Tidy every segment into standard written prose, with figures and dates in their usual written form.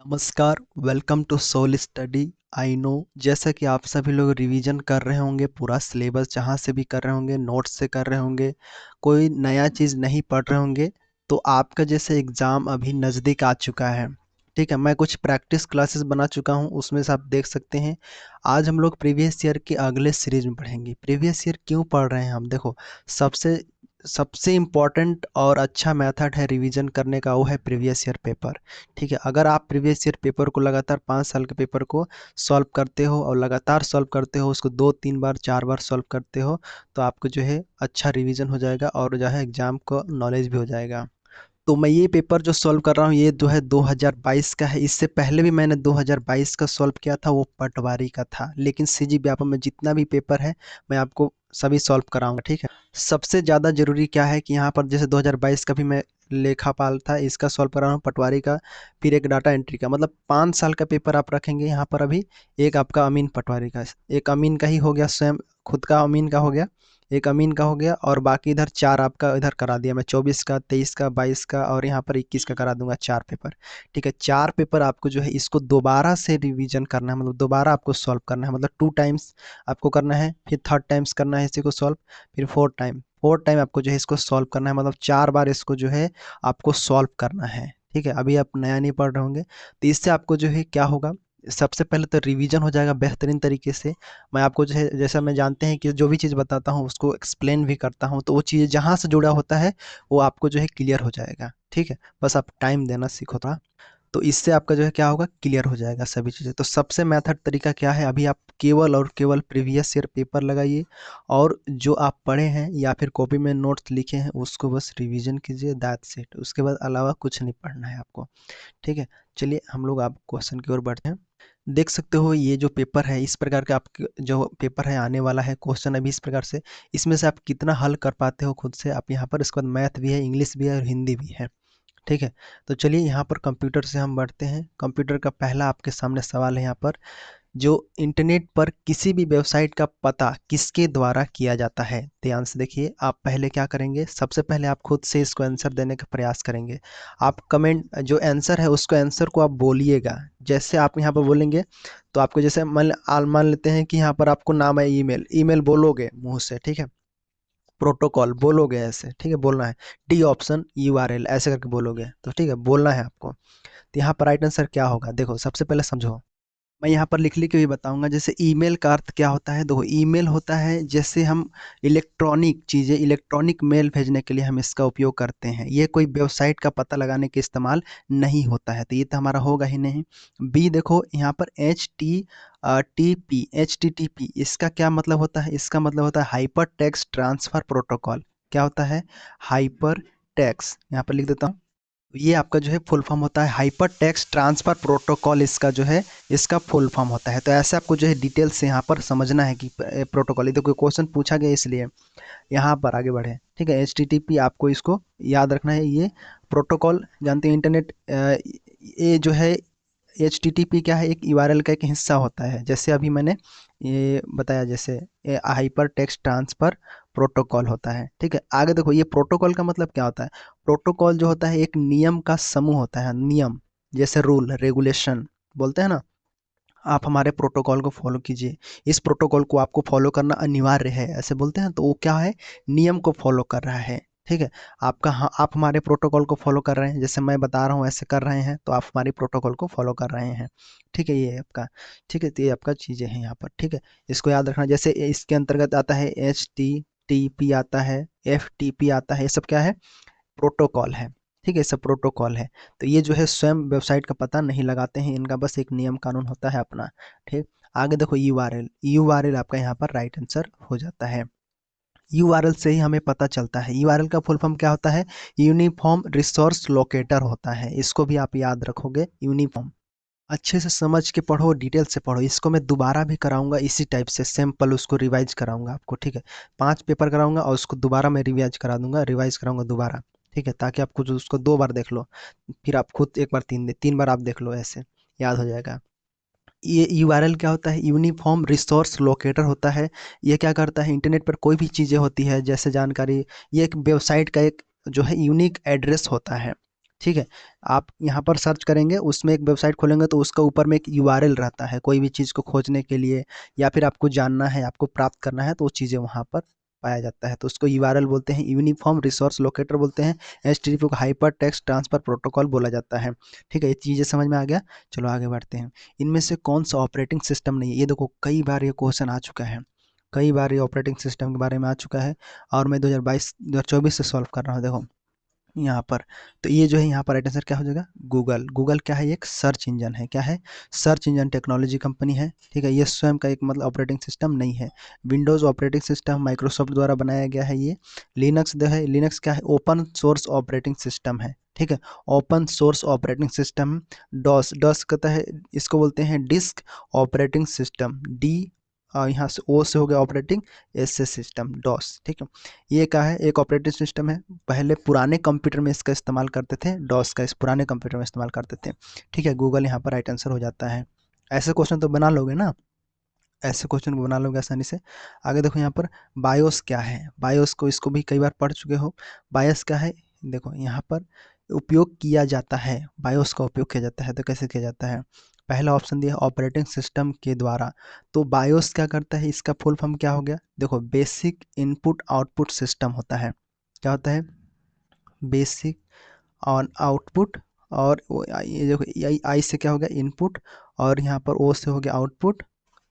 नमस्कार, welcome to soul study. I know जैसा कि आप सभी लोग रिवीजन कर रहे होंगे, पूरा सिलेबस जहाँ से भी कर रहे होंगे, नोट्स से कर रहे होंगे, कोई नया चीज़ नहीं पढ़ रहे होंगे। तो आपका जैसे एग्ज़ाम अभी नज़दीक आ चुका है। ठीक है, मैं कुछ प्रैक्टिस क्लासेस बना चुका हूँ, उसमें से आप देख सकते हैं। आज हम लोग प्रीवियस ईयर के अगले सीरीज में पढ़ेंगे। प्रीवियस ईयर क्यों पढ़ रहे हैं हम? देखो, सबसे सबसे इम्पॉर्टेंट और अच्छा मेथड है रिवीजन करने का, वो है प्रीवियस ईयर पेपर। ठीक है, अगर आप प्रीवियस ईयर पेपर को लगातार 5 साल के पेपर को सॉल्व करते हो और लगातार सॉल्व करते हो, उसको 2 3 बार 4 बार सॉल्व करते हो, तो आपको जो है अच्छा रिवीजन हो जाएगा और जो है एग्जाम को नॉलेज भी हो जाएगा। तो मैं ये पेपर जो सॉल्व कर रहा हूँ ये जो है 2022 का है। इससे पहले भी मैंने 2022 का सॉल्व किया था, वो पटवारी का था। लेकिन सीजी व्यापम में जितना भी पेपर है मैं आपको सभी सॉल्व कराऊंगा। ठीक है, सबसे ज़्यादा जरूरी क्या है कि यहाँ पर जैसे 2022 का भी मैं लेखापाल था, इसका सॉल्व कर रहा हूँ, पटवारी का, फिर एक डाटा एंट्री का। मतलब 5 साल का पेपर आप रखेंगे यहाँ पर। अभी एक आपका अमीन पटवारी का, एक अमीन का ही हो गया, स्वयं खुद का अमीन का हो गया, एक अमीन का हो गया, और बाकी इधर 4 आपका इधर करा दिया मैं, 24 का, 23 का, 22 का, और यहाँ पर 21 का करा दूंगा 4 पेपर। ठीक है, 4 पेपर आपको जो है इसको दोबारा से रिवीजन करना है, मतलब दोबारा आपको सॉल्व करना है, मतलब 2 टाइम्स आपको करना है, फिर 3rd टाइम्स करना है इसी को सॉल्व, फिर 4th टाइम आपको जो है इसको सॉल्व करना है, मतलब 4 बार इसको जो है आपको सॉल्व करना है। ठीक है, अभी आप नया नहीं पढ़ रहे होंगे, तो इससे आपको जो है क्या होगा, सबसे पहले तो रिवीजन हो जाएगा बेहतरीन तरीके से। मैं आपको जो है, जैसा मैं जानते हैं कि जो भी चीज़ बताता हूँ उसको एक्सप्लेन भी करता हूँ, तो वो चीज़ जहाँ से जुड़ा होता है वो आपको जो है क्लियर हो जाएगा। ठीक है, बस आप टाइम देना सीखो थोड़ा, तो इससे आपका जो है क्या होगा, क्लियर हो जाएगा सभी चीज़ें। तो सबसे मेथड तरीका क्या है, अभी आप केवल और केवल प्रीवियस ईयर पेपर लगाइए, और जो आप पढ़े हैं या फिर कॉपी में नोट्स लिखे हैं उसको बस रिवीजन कीजिए, दैट्स इट। उसके बाद अलावा कुछ नहीं पढ़ना है आपको। ठीक है, चलिए हम लोग आप क्वेश्चन की ओर बढ़ते हैं। देख सकते हो ये जो पेपर है, इस प्रकार का आपके जो पेपर है आने वाला है, क्वेश्चन अभी इस प्रकार से, इसमें से आप कितना हल कर पाते हो खुद से आप यहाँ पर। इसके बाद मैथ भी है, इंग्लिश भी है और हिंदी भी है। ठीक है, तो चलिए यहाँ पर कंप्यूटर से हम बढ़ते हैं। कंप्यूटर का पहला आपके सामने सवाल है यहाँ पर, जो इंटरनेट पर किसी भी वेबसाइट का पता किसके द्वारा किया जाता है। ध्यान से देखिए, आप पहले क्या करेंगे, सबसे पहले आप खुद से इसको आंसर देने का प्रयास करेंगे। आप कमेंट जो आंसर है उसको, आंसर को आप बोलिएगा। जैसे आप यहाँ पर बोलेंगे तो आपको, जैसे मान लेते हैं कि यहाँ पर आपको नाम है ईमेल, ईमेल बोलोगे मुंह से। ठीक है, प्रोटोकॉल बोलोगे ऐसे, ठीक है, बोलना है। डी ऑप्शन यूआरएल ऐसे करके बोलोगे, तो ठीक है, बोलना है आपको। तो यहाँ पर राइट आंसर क्या होगा, देखो सबसे पहले समझो, मैं यहाँ पर लिख लिख के भी बताऊंगा। जैसे ईमेल का अर्थ क्या होता है, देखो ईमेल होता है जैसे हम इलेक्ट्रॉनिक चीज़ें, इलेक्ट्रॉनिक मेल भेजने के लिए हम इसका उपयोग करते हैं। ये कोई वेबसाइट का पता लगाने के इस्तेमाल नहीं होता है, तो ये तो हमारा होगा ही नहीं। बी देखो यहाँ पर एच टी टी पी, इसका क्या मतलब होता है, इसका मतलब होता है हाइपर टेक्स्ट ट्रांसफर प्रोटोकॉल। क्या होता है, हाइपर टेक्स्ट, यहाँ पर लिख देता हूँ। ये आपका जो है फुल फॉर्म होता है हाइपर टेक्स्ट ट्रांसफर प्रोटोकॉल, इसका जो है इसका फुल फॉर्म होता है। तो ऐसे आपको जो है डिटेल से यहाँ पर समझना है कि प्रोटोकॉल, ये तो कोई क्वेश्चन पूछा गया इसलिए यहाँ पर आगे बढ़े। ठीक है, एच आपको इसको याद रखना है। ये प्रोटोकॉल जानते हैं, इंटरनेट, ये जो है एच क्या है, एक यूआरएल का एक हिस्सा होता है। जैसे अभी मैंने ये बताया, जैसे हाइपर टेक्स्ट ट्रांसफर प्रोटोकॉल होता है। ठीक है, आगे देखो, ये प्रोटोकॉल का मतलब क्या होता है। प्रोटोकॉल जो होता है एक नियम का समूह होता है, नियम, जैसे रूल रेगुलेशन बोलते हैं ना। आप हमारे प्रोटोकॉल को फॉलो कीजिए, इस प्रोटोकॉल को आपको फॉलो करना अनिवार्य है, ऐसे बोलते हैं। तो वो क्या है, नियम को फॉलो कर रहा है। ठीक है, आपका, हाँ, आप हमारे प्रोटोकॉल को फॉलो कर रहे हैं, जैसे मैं बता रहा हूँ ऐसे कर रहे हैं, तो आप हमारे प्रोटोकॉल को फॉलो कर रहे हैं। ठीक है, ये है आपका। ठीक है, तो ये आपका चीज़ें हैं यहाँ पर। ठीक है, इसको याद रखना। जैसे इसके अंतर्गत आता है HTTP आता है, FTP आता है, ये सब क्या है, प्रोटोकॉल है। ठीक है, सब प्रोटोकॉल है। तो ये जो है स्वयं वेबसाइट का पता नहीं लगाते हैं, इनका बस एक नियम कानून होता है अपना। ठीक, आगे देखो यूआरएल, यूआरएल आपका यहाँ पर राइट आंसर हो जाता है। यूआरएल से ही हमें पता चलता है, यूआरएल का फुल फॉर्म क्या होता है, यूनिफॉर्म रिसोर्स लोकेटर होता है। इसको भी आप याद रखोगे, यूनिफॉर्म। अच्छे से समझ के पढ़ो, डिटेल से पढ़ो। इसको मैं दोबारा भी कराऊंगा इसी टाइप से, सैम्पल उसको रिवाइज कराऊंगा आपको। ठीक है, 5 पेपर कराऊंगा और उसको दोबारा मैं रिवाइज करा दूंगा, रिवाइज कराऊंगा दोबारा। ठीक है, ताकि आपको जो उसको 2 बार देख लो, फिर आप खुद एक बार 3 बार आप देख लो, ऐसे याद हो जाएगा। ये यूआरएल क्या होता है, यूनिफॉर्म रिसोर्स लोकेटर होता है। ये क्या करता है, इंटरनेट पर कोई भी चीज़ें होती है जैसे जानकारी, ये एक वेबसाइट का एक जो है यूनिक एड्रेस होता है। ठीक है, आप यहाँ पर सर्च करेंगे, उसमें एक वेबसाइट खोलेंगे तो उसका ऊपर में एक यूआरएल रहता है, कोई भी चीज़ को खोजने के लिए या फिर आपको जानना है, आपको प्राप्त करना है, तो वो चीज़ें वहाँ पर पाया जाता है। तो उसको यूआरएल बोलते हैं, यूनिफॉर्म रिसोर्स लोकेटर बोलते हैं, एचटीटीपी को हाइपर टेक्स्ट ट्रांसफर प्रोटोकॉल बोला जाता है। ठीक है, ये चीज़ें समझ में आ गया। चलो आगे बढ़ते हैं। इनमें से कौन सा ऑपरेटिंग सिस्टम नहीं है? ये देखो कई बार ये क्वेश्चन आ चुका है, कई बार ये ऑपरेटिंग सिस्टम के बारे में आ चुका है, और मैं 2024 से सॉल्व कर रहा हूँ। देखो यहाँ पर, तो ये जो है यहाँ पर राइट आंसर क्या हो जाएगा? गूगल। गूगल क्या है? एक सर्च इंजन है। क्या है? सर्च इंजन टेक्नोलॉजी कंपनी है। ठीक है, ये स्वयं का एक मतलब ऑपरेटिंग सिस्टम नहीं है। विंडोज़ ऑपरेटिंग सिस्टम माइक्रोसॉफ्ट द्वारा बनाया गया है। ये लिनक्स जो है, लिनक्स क्या है? ओपन सोर्स ऑपरेटिंग सिस्टम है। ठीक है, open source operating system. DOS, DOS कहता है, इसको बोलते हैं डिस्क ऑपरेटिंग सिस्टम, डी और यहाँ से ओ से हो गया ऑपरेटिंग, एस से सिस्टम, डॉस। ठीक है, ये क्या है? एक ऑपरेटिंग सिस्टम है। पहले पुराने कंप्यूटर में इसका इस्तेमाल करते थे, डॉस का इस पुराने कंप्यूटर में इस्तेमाल करते थे। ठीक है, गूगल यहाँ पर राइट आंसर हो जाता है। ऐसे क्वेश्चन तो बना लोगे ना, ऐसे क्वेश्चन को बना लोगे आसानी से। आगे देखो यहाँ पर बायोस क्या है? बायोस को, इसको भी कई बार पढ़ चुके हो। बायोस क्या है? देखो यहाँ पर उपयोग किया जाता है, बायोस का उपयोग किया जाता है, तो कैसे किया जाता है? पहला ऑप्शन दिया ऑपरेटिंग सिस्टम के द्वारा। तो बायोस क्या करता है? इसका फुल फॉर्म क्या हो गया? देखो बेसिक इनपुट आउटपुट सिस्टम होता है। क्या होता है? बेसिक ऑन आउटपुट, और ये देखो आई आई से क्या हो गया? इनपुट, और यहाँ पर ओ से हो गया आउटपुट।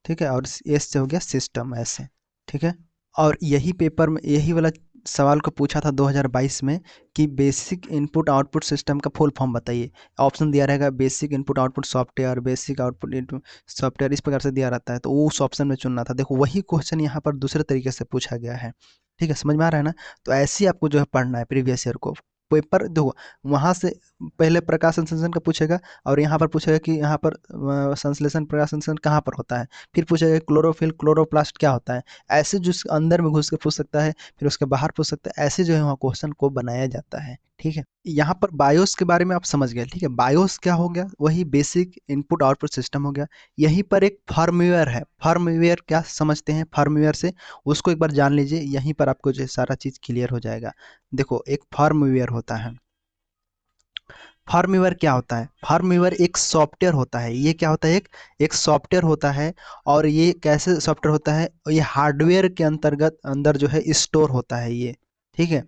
ठीक है, और एस से हो गया सिस्टम, ऐसे। ठीक है, और यही पेपर में यही वाला सवाल को पूछा था 2022 में कि बेसिक इनपुट आउटपुट सिस्टम का फुल फॉर्म बताइए। ऑप्शन दिया रहेगा basic input output software, basic output input software, इस प्रकार से दिया रहता है, तो वो उस ऑप्शन में चुनना था। देखो वही क्वेश्चन यहाँ पर दूसरे तरीके से पूछा गया है। ठीक है, समझ में आ रहा है ना? तो ऐसे ही आपको जो है पढ़ना है प्रीवियस ईयर को। पेपर देखो, वहाँ से पहले प्रकाश संश्लेषण का पूछेगा, और यहाँ पर पूछेगा कि यहाँ पर संश्लेषण प्रकाश संश्लेषण कहाँ पर होता है, फिर पूछेगा क्लोरोफिल क्लोरोप्लास्ट क्या होता है। ऐसे जो अंदर में घुस के पूछ सकता है, फिर उसके बाहर पूछ सकता है, ऐसे जो है वहाँ क्वेश्चन को बनाया जाता है। ठीक है, यहाँ पर बायोस के बारे में आप समझ गए। ठीक है, बायोस क्या हो गया? वही बेसिक इनपुट आउटपुट सिस्टम हो गया। यहीं पर एक फर्मवेयर है। फर्मवेयर क्या समझते हैं फर्मवेयर से? उसको एक बार जान लीजिए, यहीं पर आपको जो है सारा चीज़ क्लियर हो जाएगा। देखो एक फर्मवेयर होता है। फर्मवेयर क्या होता है? फर्मवेयर एक सॉफ्टवेयर होता है। ये क्या होता है? एक एक सॉफ्टवेयर होता है। और ये कैसे सॉफ्टवेयर होता है? ये हार्डवेयर के अंतर्गत अंदर जो है स्टोर होता है ये। ठीक है,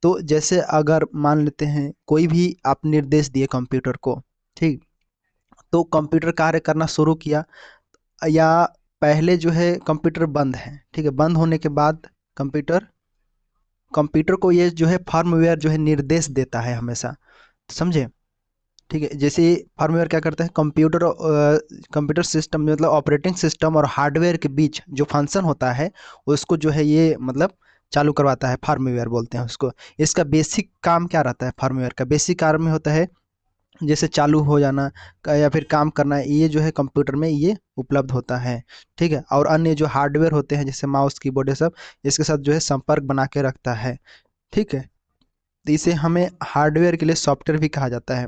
तो जैसे अगर मान लेते हैं कोई भी आप निर्देश दिए कंप्यूटर को, ठीक, तो कंप्यूटर कार्य करना शुरू किया, या पहले जो है कंप्यूटर बंद है, ठीक है, बंद होने के बाद कंप्यूटर कंप्यूटर को ये जो है फर्मवेयर जो है निर्देश देता है हमेशा, समझे? ठीक है, जैसे फर्मवेयर क्या करता है? कंप्यूटर सिस्टम मतलब ऑपरेटिंग सिस्टम और हार्डवेयर के बीच जो फंक्शन होता है, उसको जो है ये मतलब चालू करवाता है, फर्मवेयर बोलते हैं उसको। इसका बेसिक काम क्या रहता है? फर्मवेयर का बेसिक काम में होता है जैसे चालू हो जाना या फिर काम करना, ये जो है कंप्यूटर में ये उपलब्ध होता है। ठीक है, और अन्य जो हार्डवेयर होते हैं जैसे माउस कीबोर्ड, ये सब इसके साथ जो है संपर्क बना के रखता है। ठीक है, तो इसे हमें हार्डवेयर के लिए सॉफ्टवेयर भी कहा जाता है।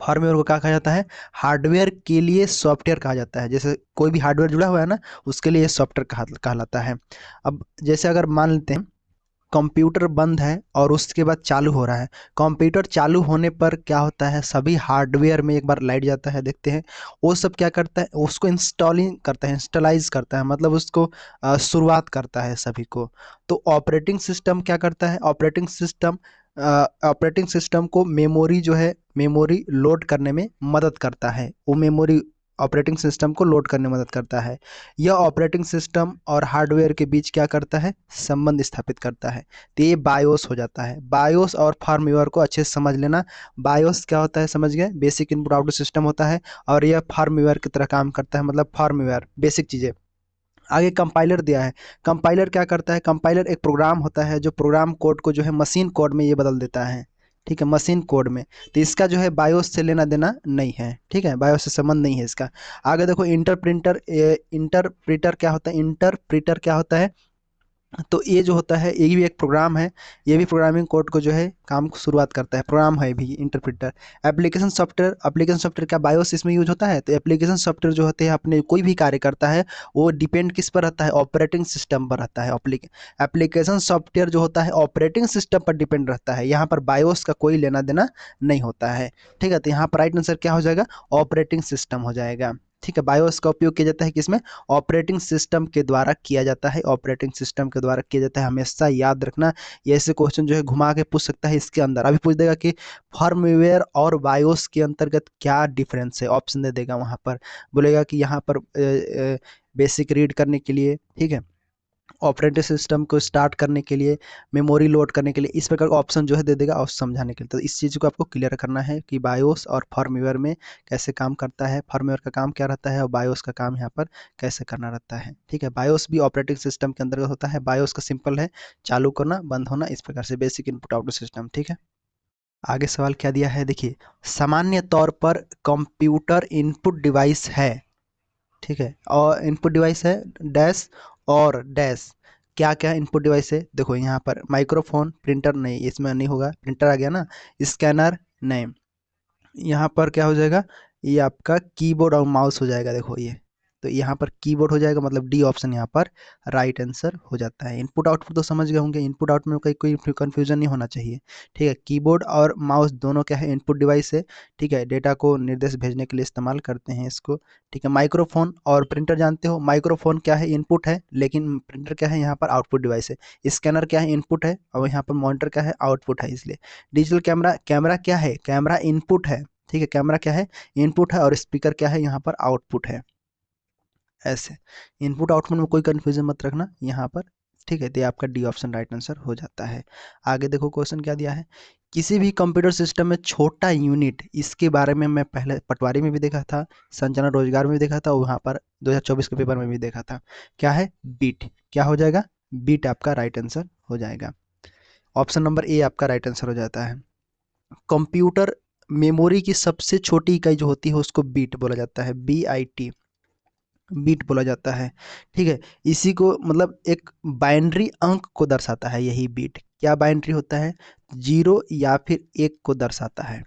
हार्डवेयर को क्या कहा जाता है? हार्डवेयर के लिए सॉफ्टवेयर कहा जाता है। जैसे कोई भी हार्डवेयर जुड़ा हुआ है ना, उसके लिए सॉफ्टवेयर कहलाता है। अब जैसे अगर मान लेते हैं कंप्यूटर बंद है और उसके बाद चालू हो रहा है, कंप्यूटर चालू होने पर क्या होता है? सभी हार्डवेयर में एक बार लाइट जाता है, देखते हैं। वो सब क्या करता है? उसको इंस्टॉलिंग करता है, इंस्टॉलाइज करता है, मतलब उसको शुरुआत करता है सभी को। तो ऑपरेटिंग सिस्टम क्या करता है? ऑपरेटिंग सिस्टम को मेमोरी जो है, मेमोरी लोड करने में मदद करता है। वो मेमोरी ऑपरेटिंग सिस्टम को लोड करने में मदद करता है। यह ऑपरेटिंग सिस्टम और हार्डवेयर के बीच क्या करता है? संबंध स्थापित करता है। तो ये बायोस हो जाता है। बायोस और फर्मवेयर को अच्छे से समझ लेना। बायोस क्या होता है समझ गए? बेसिक इनपुट आउटपुट सिस्टम होता है, और यह फर्मवेयर की तरह काम करता है, मतलब फर्मवेयर बेसिक चीज़ें। आगे कंपाइलर दिया है। कंपाइलर क्या करता है? कंपाइलर एक प्रोग्राम होता है जो प्रोग्राम कोड को जो है मशीन कोड में ये बदल देता है। ठीक है, मशीन कोड में। तो इसका जो है बायोस से लेना देना नहीं है। ठीक है, बायोस से संबंध नहीं है इसका। आगे देखो इंटरप्रिटर क्या होता है? इंटरप्रिटर क्या होता है? तो ये जो होता है ये भी एक प्रोग्राम है, ये भी प्रोग्रामिंग कोड को जो है काम को शुरुआत करता है, प्रोग्राम है भी इंटरप्रेटर। एप्लीकेशन सॉफ्टवेयर का बायोस इसमें यूज होता है। तो एप्लीकेशन सॉफ्टवेयर जो होते हैं अपने कोई भी कार्य करता है वो डिपेंड किस पर रहता है, ऑपरेटिंग सिस्टम पर रहता है। एप्लीकेशन सॉफ्टवेयर जो होता है ऑपरेटिंग सिस्टम पर डिपेंड रहता है, यहाँ पर बायोस का कोई लेना देना नहीं होता है। ठीक है, तो यहाँ पर राइट आंसर क्या हो जाएगा, ऑपरेटिंग सिस्टम हो जाएगा। ठीक है, बायोस का उपयोग किया जाता है किसमें, ऑपरेटिंग सिस्टम के द्वारा किया जाता है, ऑपरेटिंग सिस्टम के द्वारा किया जाता है, हमेशा याद रखना। ये ऐसे क्वेश्चन जो है घुमा के पूछ सकता है इसके अंदर, अभी पूछ देगा कि फर्मवेयर और बायोस के अंतर्गत क्या डिफरेंस है, ऑप्शन दे देगा वहां पर, बोलेगा कि यहाँ पर बेसिक रीड करने के लिए, ठीक है, ऑपरेटिंग सिस्टम को स्टार्ट करने के लिए, मेमोरी लोड करने के लिए, इस प्रकार का ऑप्शन जो है दे देगा और समझाने के लिए। तो इस चीज़ को आपको क्लियर करना है कि बायोस और फर्मवेयर में कैसे काम करता है, फर्मवेयर का काम क्या रहता है और बायोस का काम यहाँ पर कैसे करना रहता है। ठीक है, बायोस भी ऑपरेटिंग सिस्टम के अंतर्गत होता है। बायोस का सिंपल है चालू करना बंद होना, इस प्रकार से बेसिक इनपुट आउटपुट सिस्टम। ठीक है, आगे सवाल क्या दिया है देखिए, सामान्य तौर पर कंप्यूटर इनपुट डिवाइस है, ठीक है, और इनपुट डिवाइस है डैश और डैश, क्या क्या इनपुट डिवाइस है देखो यहाँ पर, माइक्रोफोन, प्रिंटर नहीं, इसमें नहीं होगा, प्रिंटर आ गया ना, स्कैनर नहीं, यहाँ पर क्या हो जाएगा, ये आपका कीबोर्ड और माउस हो जाएगा, देखो ये, तो यहाँ पर कीबोर्ड हो जाएगा, मतलब डी ऑप्शन यहाँ पर राइट आंसर हो जाता है। इनपुट आउटपुट तो समझ गए होंगे, इनपुट आउटपुट में कोई कन्फ्यूजन नहीं होना चाहिए। ठीक है, कीबोर्ड और माउस दोनों क्या है, इनपुट डिवाइस है। ठीक है, डेटा को निर्देश भेजने के लिए इस्तेमाल करते हैं इसको। ठीक है, माइक्रोफोन और प्रिंटर जानते हो, माइक्रोफोन क्या है, इनपुट है, लेकिन प्रिंटर क्या है यहाँ पर आउटपुट डिवाइस है। स्कैनर क्या है, इनपुट है, और यहाँ पर मॉनिटर क्या है, आउटपुट है। इसलिए डिजिटल कैमरा, कैमरा क्या है, कैमरा इनपुट है। ठीक है, कैमरा क्या है, इनपुट है, और स्पीकर क्या है, यहाँ पर आउटपुट है। ऐसे इनपुट आउटपुट में कोई कंफ्यूजन मत रखना यहाँ पर। ठीक है, तो ये आपका डी ऑप्शन राइट आंसर हो जाता है। आगे देखो क्वेश्चन क्या दिया है, किसी भी कंप्यूटर सिस्टम में छोटा यूनिट, इसके बारे में मैं पहले पटवारी में भी देखा था, संचालन रोजगार में भी देखा था, और वहाँ पर 2024 के पेपर में भी देखा था। क्या है, बीट, क्या हो जाएगा, बीट आपका राइट आंसर हो जाएगा। ऑप्शन नंबर ए आपका राइट आंसर हो जाता है। कंप्यूटर मेमोरी की सबसे छोटी इकाई जो होती है उसको बीट बोला जाता है, BIT, बीट बोला जाता है। ठीक है, इसी को मतलब एक बाइनरी अंक को दर्शाता है यही बीट, क्या बाइनरी होता है, जीरो या फिर एक को दर्शाता है,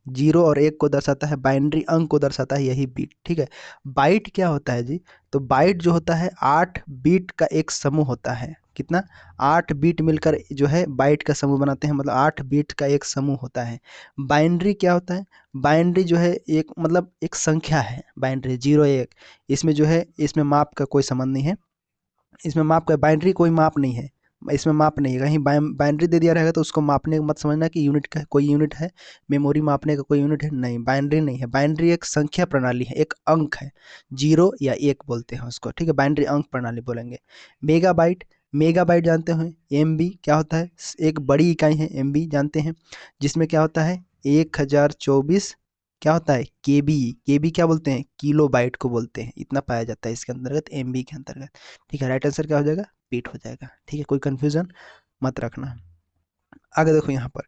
जीरो और एक को दर्शाता है, बाइनरी अंक को दर्शाता है यही बीट। ठीक है, बाइट क्या होता है जी, तो बाइट जो होता है 8 बीट का एक समूह होता है, कितना, 8 बीट मिलकर जो है बाइट का समूह बनाते हैं, मतलब 8 बीट का एक समूह होता है। बाइनरी क्या होता है, बाइनरी जो है एक मतलब एक संख्या है, बाइनरी जीरो एक, इसमें जो है इसमें माप का कोई संबंध नहीं है, इसमें माप का, बाइनरी कोई माप नहीं है, इसमें माप नहीं है, कहीं बाइनरी दे दिया रहेगा तो उसको मापने मत समझना कि यूनिट का कोई यूनिट है, मेमोरी मापने का कोई यूनिट है, नहीं, बाइनरी नहीं है, बाइनरी एक संख्या प्रणाली है, एक अंक है, जीरो या एक बोलते हैं उसको। ठीक है, बाइनरी अंक प्रणाली बोलेंगे। मेगाबाइट, मेगाबाइट जानते हैं, MB क्या होता है, एक बड़ी इकाई है MB जानते हैं, जिसमें क्या होता है 1024, क्या होता है KB, KB क्या बोलते हैं, किलो बाइट को बोलते हैं, इतना पाया जाता है इसके अंतर्गत, MB के अंतर्गत। ठीक है, राइट आंसर क्या हो जाएगा, पीट हो जाएगा। ठीक है, कोई कंफ्यूजन मत रखना। आगे देखो यहाँ पर,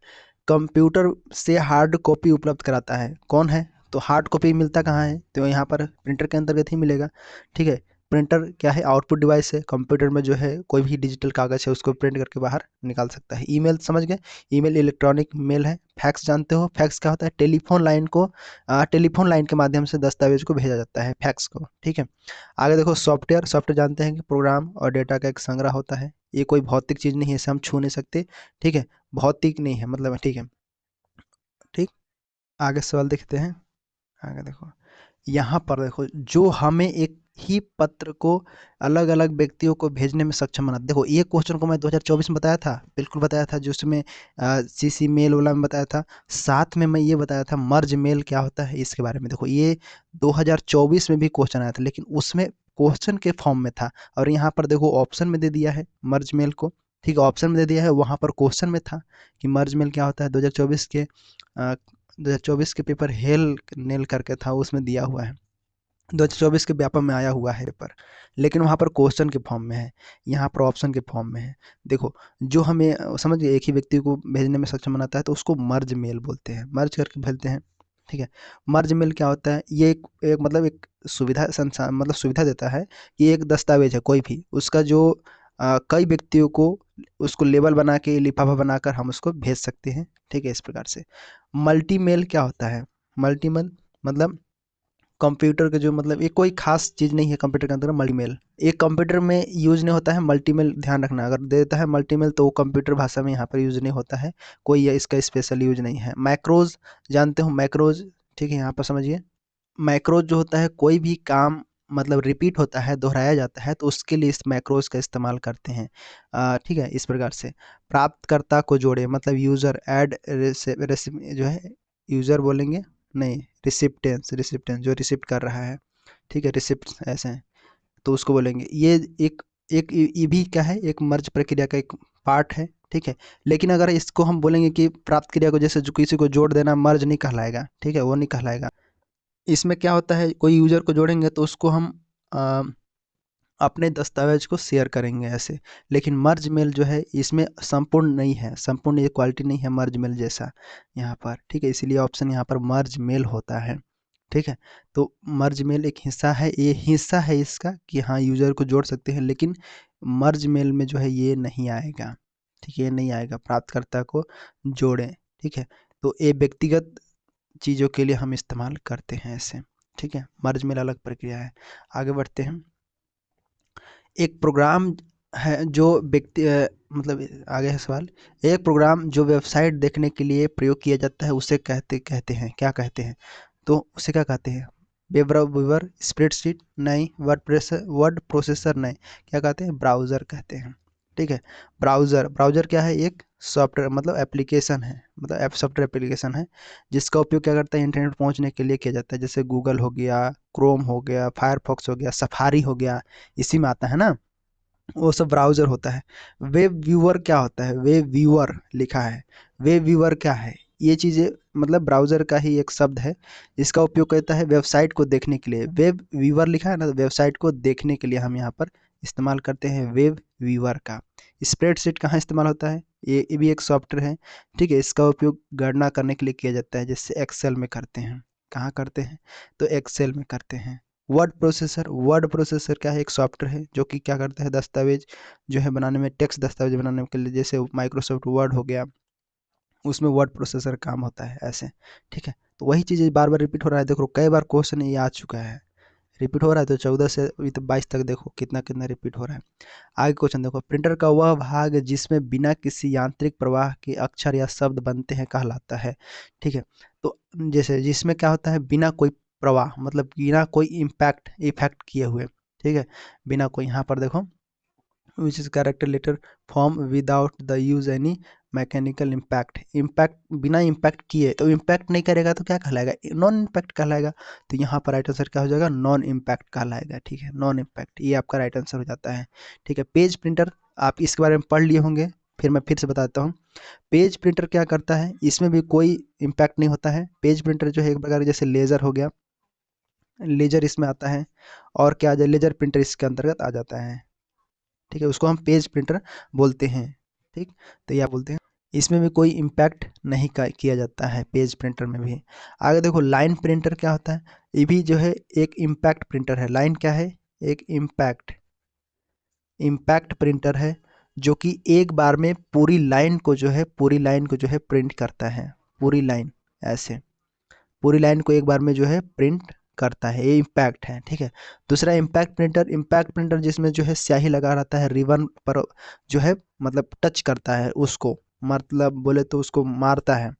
कंप्यूटर से हार्ड कॉपी उपलब्ध कराता है कौन है, तो हार्ड कॉपी मिलता कहाँ है, तो यहाँ पर प्रिंटर के अंतर्गत ही मिलेगा। ठीक है, प्रिंटर क्या है, आउटपुट डिवाइस है, कंप्यूटर में जो है कोई भी डिजिटल कागज है उसको प्रिंट करके बाहर निकाल सकता है। ईमेल समझ गए, ईमेल इलेक्ट्रॉनिक मेल है। फैक्स जानते हो, फैक्स क्या होता है, टेलीफोन लाइन को टेलीफोन लाइन के माध्यम से दस्तावेज को भेजा जाता है, फैक्स को। ठीक है, आगे देखो सॉफ्टवेयर, सॉफ्टवेयर जानते हैं कि प्रोग्राम और डेटा का एक संग्रह होता है, ये कोई भौतिक चीज़ नहीं है, इसे हम छू नहीं सकते। ठीक है, भौतिक नहीं है मतलब, ठीक है, ठीक। आगे सवाल देखते हैं, आगे देखो, यहाँ पर देखो, जो हमें एक ही पत्र को अलग अलग व्यक्तियों को भेजने में सक्षम बना, देखो ये क्वेश्चन को मैं 2024 में बताया था, बिल्कुल बताया था, जिसमें CC मेल वाला में बताया था, साथ में मैं ये बताया था मर्ज मेल क्या होता है इसके बारे में। देखो ये 2024 में भी क्वेश्चन आया था, लेकिन उसमें क्वेश्चन के फॉर्म में था, और यहाँ पर देखो ऑप्शन में दे दिया है मर्ज मेल को। ठीक है, ऑप्शन में दे दिया है, वहाँ पर क्वेश्चन में था कि मर्ज मेल क्या होता है, 2024 के 2024 के पेपर हेल नेल करके था, उसमें दिया हुआ है, 2024 के व्यापम में आया हुआ है पेपर, लेकिन वहाँ पर क्वेश्चन के फॉर्म में है, यहाँ पर ऑप्शन के फॉर्म में है। देखो, जो हमें समझ गए एक ही व्यक्ति को भेजने में सक्षम बनाता है तो उसको मर्ज मेल बोलते हैं, मर्ज करके भेजते हैं। ठीक है, मर्ज मेल क्या होता है, ये एक मतलब एक सुविधा संसार मतलब सुविधा देता है कि एक दस्तावेज है कोई भी, उसका जो कई व्यक्तियों को उसको लेबल बना के लिफाफा बनाकर हम उसको भेज सकते हैं। ठीक है, इस प्रकार से। मल्टी मेल क्या होता है? मल्टी मेल मतलब कंप्यूटर के जो मतलब ये कोई खास चीज़ नहीं है कंप्यूटर के अंदर मल्टीमेल। एक कंप्यूटर में यूज नहीं होता है मल्टीमेल, ध्यान रखना। अगर देता है मल्टीमेल तो वो कंप्यूटर भाषा में यहाँ पर यूज नहीं होता है, कोई ये इसका स्पेशल यूज नहीं है। मैक्रोज जानते हो? मैक्रोज, ठीक है, यहाँ पर समझिए। मैक्रोज जो होता है, कोई भी काम मतलब रिपीट होता है, दोहराया जाता है, तो उसके लिए इस मैक्रोज का इस्तेमाल करते हैं। ठीक है, इस प्रकार से। प्राप्तकर्ता को जोड़े मतलब यूज़र ऐड जो है, यूज़र बोलेंगे नहीं, रिसिप्टेंस, रिसिप्टेंस जो रिसिप्ट कर रहा है, ठीक है, रिसिप्ट ऐसे हैं, तो उसको बोलेंगे। ये एक एक ये भी क्या है, एक मर्ज प्रक्रिया का एक पार्ट है। ठीक है, लेकिन अगर इसको हम बोलेंगे कि प्राप्त क्रिया को जैसे जो किसी को जोड़ देना, मर्ज नहीं कहलाएगा। ठीक है, वो नहीं कहलाएगा। इसमें क्या होता है, कोई यूज़र को जोड़ेंगे तो उसको हम अ, अपने दस्तावेज को शेयर करेंगे ऐसे। लेकिन मर्ज मेल जो है इसमें संपूर्ण नहीं है, संपूर्ण ये क्वालिटी नहीं है मर्ज मेल जैसा यहाँ पर। ठीक है, इसीलिए ऑप्शन यहाँ पर मर्ज मेल होता है। ठीक है, तो मर्ज मेल एक हिस्सा है, ये हिस्सा है इसका कि हाँ यूज़र को जोड़ सकते हैं, लेकिन मर्ज मेल में जो है ये नहीं आएगा। ठीक है, ये नहीं आएगा, प्राप्तकर्ता को जोड़ें। ठीक है, तो ये व्यक्तिगत चीज़ों के लिए हम इस्तेमाल करते हैं ऐसे। ठीक है, मर्ज मेल अलग प्रक्रिया है। आगे बढ़ते हैं। एक प्रोग्राम है जो व्यक्ति मतलब आगे है सवाल। एक प्रोग्राम जो वेबसाइट देखने के लिए प्रयोग किया जाता है उसे कहते कहते हैं, क्या कहते हैं? तो उसे क्या कहते हैं? वेब ब्राउज़र, स्प्रेडशीट नहीं, वर्ड प्रोसेसर नहीं, क्या कहते हैं? ब्राउज़र कहते हैं। ठीक है, ब्राउज़र, ब्राउज़र क्या है? एक सॉफ्टवेयर मतलब एप्लीकेशन है, मतलब ऐप सॉफ्टवेयर एप्लीकेशन है, जिसका उपयोग क्या करता है? इंटरनेट पहुंचने के लिए किया जाता है। जैसे गूगल हो गया, क्रोम हो गया, फायरफॉक्स हो गया, सफारी हो गया, इसी में आता है ना, वो सब ब्राउज़र होता है। वेब व्यूअर क्या होता है? वेब व्यूअर लिखा है, वेब व्यूअर क्या है? ये चीज़ें मतलब ब्राउज़र का ही एक शब्द है, इसका उपयोग करता है वेबसाइट को देखने के लिए। वेब व्यूअर लिखा है ना, तो वेबसाइट को देखने के लिए हम यहाँ पर इस्तेमाल करते हैं वेब व्यूअर का। स्प्रेडशीट कहाँ इस्तेमाल होता है? ये भी एक सॉफ्टवेयर है। ठीक है, इसका उपयोग गणना करने के लिए किया जाता है, जैसे एक्सेल में करते हैं। कहाँ करते हैं? तो एक्सेल में करते हैं। वर्ड प्रोसेसर, वर्ड प्रोसेसर क्या है? एक सॉफ्टवेयर है जो कि क्या करता है, दस्तावेज जो है बनाने में, टेक्स्ट दस्तावेज बनाने के लिए, जैसे माइक्रोसॉफ्ट वर्ड हो गया, उसमें वर्ड प्रोसेसर काम होता है ऐसे। ठीक है, तो वही चीज़ बार बार रिपीट हो रहा है। देखो कई बार क्वेश्चन ये आ चुका है, रिपीट हो रहा है, तो 14 से अभी तो 22 तक देखो कितना कितना रिपीट हो रहा है। आगे क्वेश्चन देखो, प्रिंटर का वह भाग जिसमें बिना किसी यांत्रिक प्रवाह के अक्षर या शब्द बनते हैं कहलाता है। ठीक है, तो जैसे जिसमें क्या होता है, बिना कोई प्रवाह मतलब बिना कोई इम्पैक्ट इफेक्ट किए हुए। ठीक है, बिना कोई, यहाँ पर देखो, which is character letter form without the use any mechanical impact, impact बिना इम्पैक्ट किए, तो इम्पैक्ट नहीं करेगा तो क्या कहलाएगा? नॉन इम्पैक्ट कहलाएगा। तो यहाँ पर राइट आंसर क्या हो जाएगा? नॉन इम्पैक्ट कहलाएगा। ठीक है, नॉन इम्पैक्ट, ये आपका राइट आंसर हो जाता है। ठीक है, पेज प्रिंटर, आप इसके बारे में पढ़ लिए होंगे, फिर मैं फिर से बताता हूँ। पेज प्रिंटर क्या करता है? इसमें भी कोई इम्पैक्ट नहीं होता है। पेज प्रिंटर जो है एक प्रकार जैसे लेज़र हो गया, लेजर इसमें आता है, और क्या आ जाए, लेजर प्रिंटर इसके अंतर्गत आ जाता है। ठीक है, उसको हम पेज प्रिंटर बोलते हैं। ठीक, तो यह बोलते हैं, इसमें भी कोई इम्पैक्ट नहीं किया जाता है पेज प्रिंटर में भी। आगे देखो, लाइन प्रिंटर क्या होता है? ये भी जो है एक इम्पैक्ट प्रिंटर है। लाइन क्या है? एक इम्पैक्ट, इम्पैक्ट प्रिंटर है, जो कि एक बार में पूरी लाइन को जो है, पूरी लाइन को जो है प्रिंट करता है, पूरी लाइन ऐसे, पूरी लाइन को एक बार में जो है प्रिंट करता है, ये इम्पैक्ट है। ठीक है, दूसरा इम्पैक्ट प्रिंटर, इम्पैक्ट प्रिंटर जिसमें जो है स्याही लगा रहता है, रिबन पर जो है मतलब टच करता है उसको, मतलब बोले तो उसको मारता है।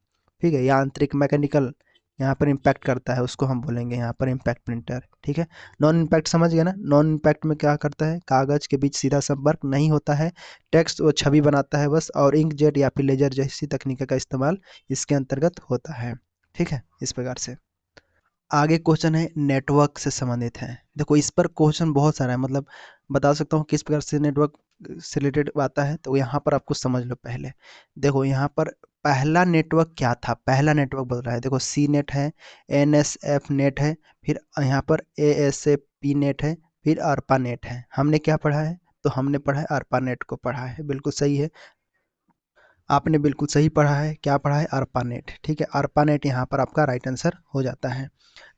ठीक है, यांत्रिक मैकेनिकल यहाँ पर इम्पैक्ट करता है, उसको हम बोलेंगे यहाँ पर इम्पैक्ट प्रिंटर। ठीक है, नॉन इम्पैक्ट समझ गया ना? नॉन इम्पैक्ट में क्या करता है, कागज के बीच सीधा संपर्क नहीं होता है, टेक्स्ट वो छवि बनाता है बस, और इंकजेट या फिर लेजर जैसी तकनीक का इस्तेमाल इसके अंतर्गत होता है। ठीक है, इस प्रकार से। आगे क्वेश्चन है नेटवर्क से संबंधित है। देखो इस पर क्वेश्चन बहुत सारा है, मतलब बता सकता हूँ किस प्रकार से नेटवर्क से रिलेटेड आता है, तो यहाँ पर आपको समझ लो पहले। देखो यहाँ पर पहला नेटवर्क क्या था, पहला नेटवर्क बदल रहा है। देखो सी नेट है, एन एस एफ नेट है, फिर यहाँ पर A S A P net है, फिर अर्पा नेट है। हमने क्या पढ़ा है? तो हमने पढ़ा है अर्पा नेट को पढ़ा है, बिल्कुल सही है, आपने बिल्कुल सही पढ़ा है। क्या पढ़ा है? अर्पा नेट। ठीक है, अर्पा नेट यहाँ पर आपका राइट आंसर हो जाता है।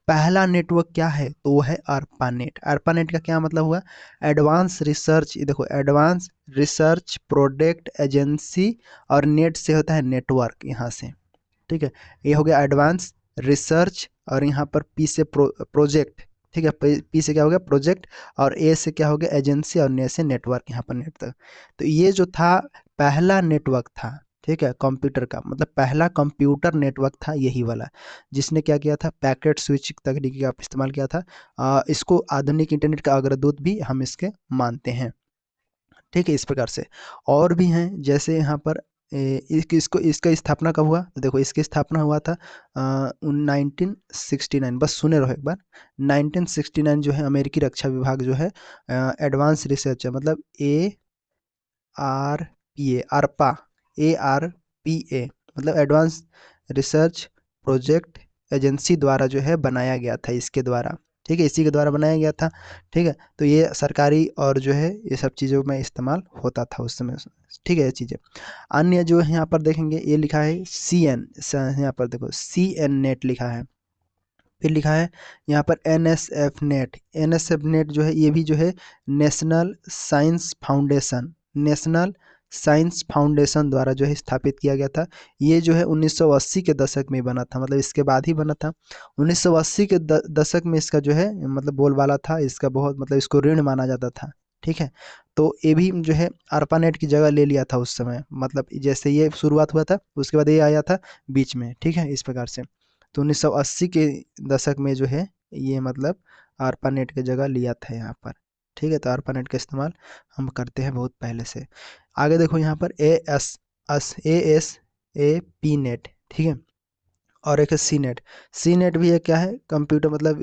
पहला नेटवर्क क्या है, तो वो है ARPANET। ARPANEट का क्या मतलब हुआ, एडवांस रिसर्च, देखो एडवांस रिसर्च प्रोडक्ट एजेंसी, और नेट से होता है नेटवर्क यहाँ से, ठीक है। ये हो गया एडवांस रिसर्च, और यहाँ पर पी से प्रोजेक्ट, ठीक है, पी से क्या हो गया प्रोजेक्ट, और ए से क्या हो गया एजेंसी, और ने से नेटवर्क, यहाँ पर नेट तक। तो ये जो था पहला नेटवर्क था, ठीक है, कंप्यूटर का मतलब पहला कंप्यूटर नेटवर्क था यही वाला, जिसने क्या किया था, पैकेट स्विच तकनीक का इस्तेमाल किया था। इसको आधुनिक इंटरनेट का अग्रदूत भी हम इसके मानते हैं, ठीक है, इस प्रकार से। और भी हैं, जैसे यहाँ पर इसको इसका स्थापना कब हुआ, तो देखो इसकी स्थापना हुआ था 1969, बस सुने रहो एक बार। 1969 जो है अमेरिकी रक्षा विभाग जो है एडवांस रिसर्च है, मतलब ARPA, ARPA, ARPA मतलब एडवांस रिसर्च प्रोजेक्ट एजेंसी द्वारा जो है बनाया गया था, इसके द्वारा, ठीक है, इसी के द्वारा बनाया गया था, ठीक है। तो ये सरकारी और जो है ये सब चीज़ों में इस्तेमाल होता था उस समय, ठीक है, ये चीज़ें। अन्य जो है यहाँ पर देखेंगे, ये लिखा है CN, यहाँ पर देखो CN नेट लिखा है, फिर लिखा है यहाँ पर NSF नेट। NSF नेट जो है ये भी जो है national science foundation, national science foundation द्वारा जो है स्थापित किया गया था। ये जो है 1980 के दशक में बना था, मतलब इसके बाद ही बना था। 1980 के दशक में इसका जो है मतलब बोलबाला था, इसका बहुत मतलब इसको ऋण माना जाता था, ठीक है। तो ये भी जो है ARPANET की जगह ले लिया था उस समय, मतलब जैसे ये शुरुआत हुआ था उसके बाद ये आया था बीच में, ठीक है, इस प्रकार से। तो 1980 के दशक में जो है ये मतलब ARPANET की जगह लिया था यहाँ पर, ठीक है। तो ARPANET का इस्तेमाल हम करते हैं बहुत पहले से। आगे देखो यहाँ पर ASAP नेट, ठीक है, और एक है सी नेट। सी नेट भी है क्या है, कंप्यूटर मतलब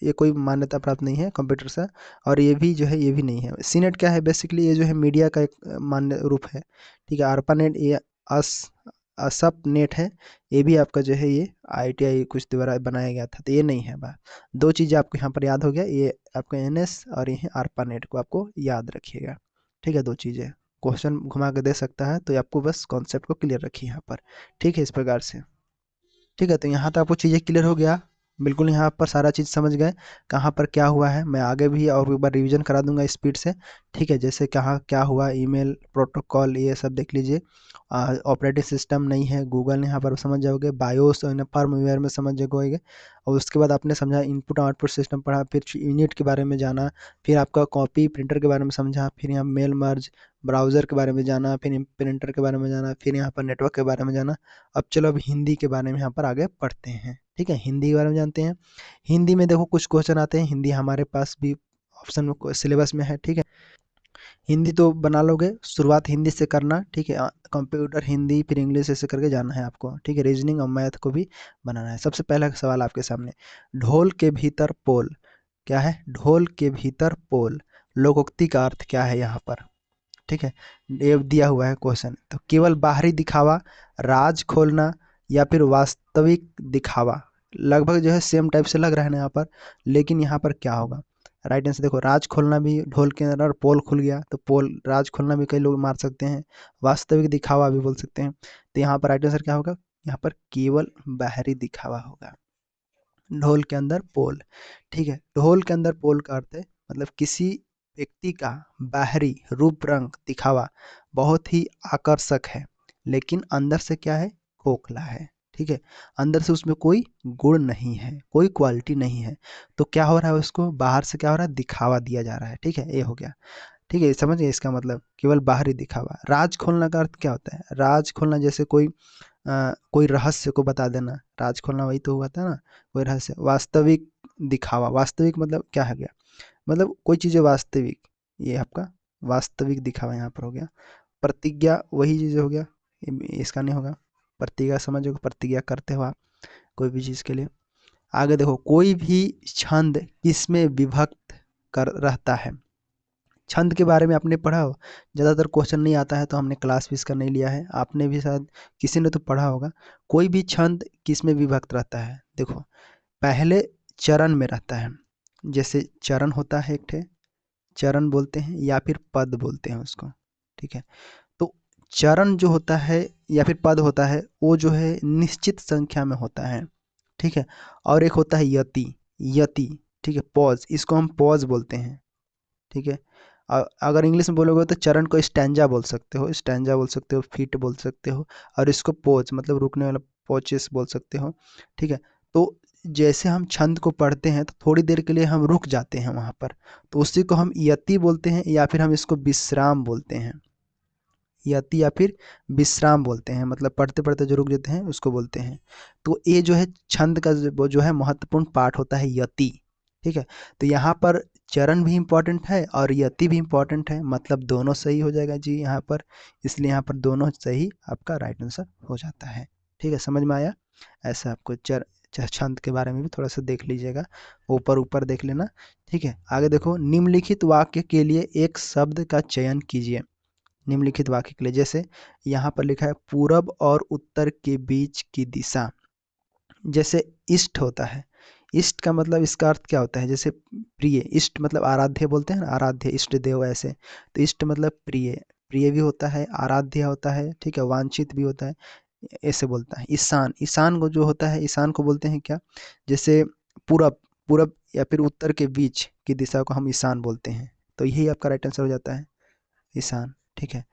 ये कोई मान्यता प्राप्त नहीं है कंप्यूटर से, और ये भी जो है ये भी नहीं है। सी नेट क्या है, बेसिकली ये जो है मीडिया का एक मान्य रूप है, ठीक है। ARPANET ये अस असप नेट है, ये भी आपका जो है ये ITI कुछ द्वारा बनाया गया था, तो ये नहीं है बात। दो चीज़ें आपको यहाँ पर याद हो गया, ये आपका NS और ये है ARPANET को आपको याद रखिएगा, ठीक है। दो चीज़ें क्वेश्चन घुमा के दे सकता है, तो आपको बस कॉन्सेप्ट को क्लियर रखिए यहाँ पर, ठीक है, इस प्रकार से। ठीक है, तो यहाँ तक आपको चीज़ें क्लियर हो गया, बिल्कुल यहाँ पर सारा चीज़ समझ गए कहाँ पर क्या हुआ है। मैं आगे भी और एक बार रिवीजन करा दूंगा स्पीड से, ठीक है, जैसे कहाँ क्या हुआ, ईमेल प्रोटोकॉल ये सब देख लीजिए। ऑपरेटिंग सिस्टम नहीं है, गूगल यहाँ पर समझ जाओगे, बायोस और फर्मवेयर में समझ जाओगे। और उसके बाद आपने समझा इनपुट आउटपुट सिस्टम पढ़ा, फिर यूनिट के बारे में जाना, फिर आपका कॉपी प्रिंटर के बारे में समझा, फिर यहाँ मेल मर्ज ब्राउज़र के बारे में जाना, फिर प्रिंटर के बारे में जाना, फिर यहाँ पर नेटवर्क के बारे में जाना। अब चलो अब हिंदी के बारे में यहाँ पर आगे पढ़ते हैं, ठीक है, हिंदी के बारे में जानते हैं। हिंदी में देखो कुछ क्वेश्चन आते हैं, हिंदी हमारे पास भी ऑप्शन में सिलेबस में है, ठीक है। हिंदी तो बना लोगे, शुरुआत हिंदी से करना, ठीक है, कंप्यूटर हिंदी फिर इंग्लिश ऐसे करके जाना है आपको, ठीक है। रीजनिंग और मैथ को भी बनाना है। सबसे पहला सवाल आपके सामने, ढोल के भीतर पोल, क्या है, ढोल के भीतर पोल, लोकोक्ति का अर्थ क्या है यहाँ पर, ठीक है, ये दिया हुआ है क्वेश्चन। तो केवल बाहरी दिखावा, राज खोलना, या फिर वास्तविक दिखावा, लगभग जो है सेम टाइप से लग रहा है ना यहाँ पर, लेकिन यहाँ पर क्या होगा, राइट आंसर देखो, राज खोलना भी ढोल के अंदर, पोल खुल गया तो पोल, राज खोलना भी कई लोग मार सकते हैं, वास्तविक दिखावा भी बोल सकते हैं। तो यहाँ पर राइट आंसर क्या होगा, यहाँ पर केवल बाहरी दिखावा होगा, ढोल के अंदर पोल, ठीक है। ढोल के अंदर पोल का अर्थ है मतलब किसी व्यक्ति का बाहरी रूप रंग दिखावा बहुत ही आकर्षक है, लेकिन अंदर से क्या है, खोखला है, ठीक है, अंदर से उसमें कोई गुण नहीं है, कोई क्वालिटी नहीं है। तो क्या हो रहा है, उसको बाहर से क्या हो रहा है, दिखावा दिया जा रहा है, ठीक है, ये हो गया, ठीक है, समझ गए इसका मतलब केवल बाहरी दिखावा। राज खोलना का अर्थ क्या होता है, राज खोलना जैसे कोई रहस्य को बता देना, राज खोलना वही तो हुआ था ना, कोई रहस्य। वास्तविक दिखावा, वास्तविक मतलब क्या है गया, मतलब कोई चीज़ है वास्तविक, ये आपका वास्तविक दिखावा यहाँ पर हो गया। प्रतिज्ञा वही चीज़ हो गया, इसका नहीं होगा। प्रतिज्ञा समझो, प्रतिज्ञा करते हो आप कोई भी चीज़ के लिए। आगे देखो, कोई भी छंद किसमें विभक्त कर रहता है, छंद के बारे में आपने पढ़ा हो, ज़्यादातर क्वेश्चन नहीं आता है तो हमने क्लास भी इसका नहीं लिया है, आपने भी शायद किसी ने तो पढ़ा होगा। कोई भी छंद किस में विभक्त रहता है, देखो पहले चरण में रहता है, जैसे चरण होता है एक ठे, चरण बोलते हैं या फिर पद बोलते हैं उसको, ठीक है। तो चरण जो होता है या फिर पद होता है वो जो है निश्चित संख्या में होता है, ठीक है। और एक होता है यति, यति, ठीक है, पॉज, इसको हम पॉज बोलते हैं, ठीक है। अगर इंग्लिश में बोलोगे तो चरण को स्टैंजा बोल सकते हो, स्टैंजा बोल सकते हो, फीट बोल सकते हो, और इसको पोज मतलब रुकने वाला पोचेस बोल सकते हो, ठीक है। तो जैसे हम छंद को पढ़ते हैं तो थोड़ी देर के लिए हम रुक जाते हैं वहाँ पर, तो उसी को हम यति बोलते हैं, या फिर हम इसको विश्राम बोलते हैं, यति या फिर विश्राम बोलते हैं, मतलब पढ़ते पढ़ते जो रुक जाते हैं उसको बोलते हैं। तो ये जो है छंद का जो है महत्वपूर्ण पार्ट होता है यति, ठीक है। तो यहाँ पर चरण भी इम्पोर्टेंट है और यति भी इम्पोर्टेंट है, मतलब दोनों सही हो जाएगा जी यहाँ पर, इसलिए यहाँ पर दोनों सही आपका राइट आंसर हो जाता है, ठीक है। समझ में आया? ऐसा आपको छंद के बारे में भी थोड़ा सा देख लीजिएगा, ऊपर ऊपर देख लेना, ठीक है। आगे देखो, निम्नलिखित वाक्य के लिए एक शब्द का चयन कीजिए, निम्नलिखित वाक्य के लिए, जैसे यहाँ पर लिखा है पूरब और उत्तर के बीच की दिशा, जैसे इष्ट होता है, इष्ट का मतलब इसका अर्थ क्या होता है, जैसे प्रिय, इष्ट मतलब आराध्य बोलते हैं ना, आराध्य इष्ट देव ऐसे, तो इष्ट मतलब प्रिय, प्रिय भी होता है, आराध्य होता है, ठीक है, वांछित भी होता है, ऐसे बोलता है। ईशान, ईशान को जो होता है, ईशान को बोलते हैं क्या, जैसे पूरब, पूरब या फिर उत्तर के बीच की दिशा को हम ईशान बोलते हैं, तो यही आपका राइट आंसर हो जाता है, ईशान, ठीक है।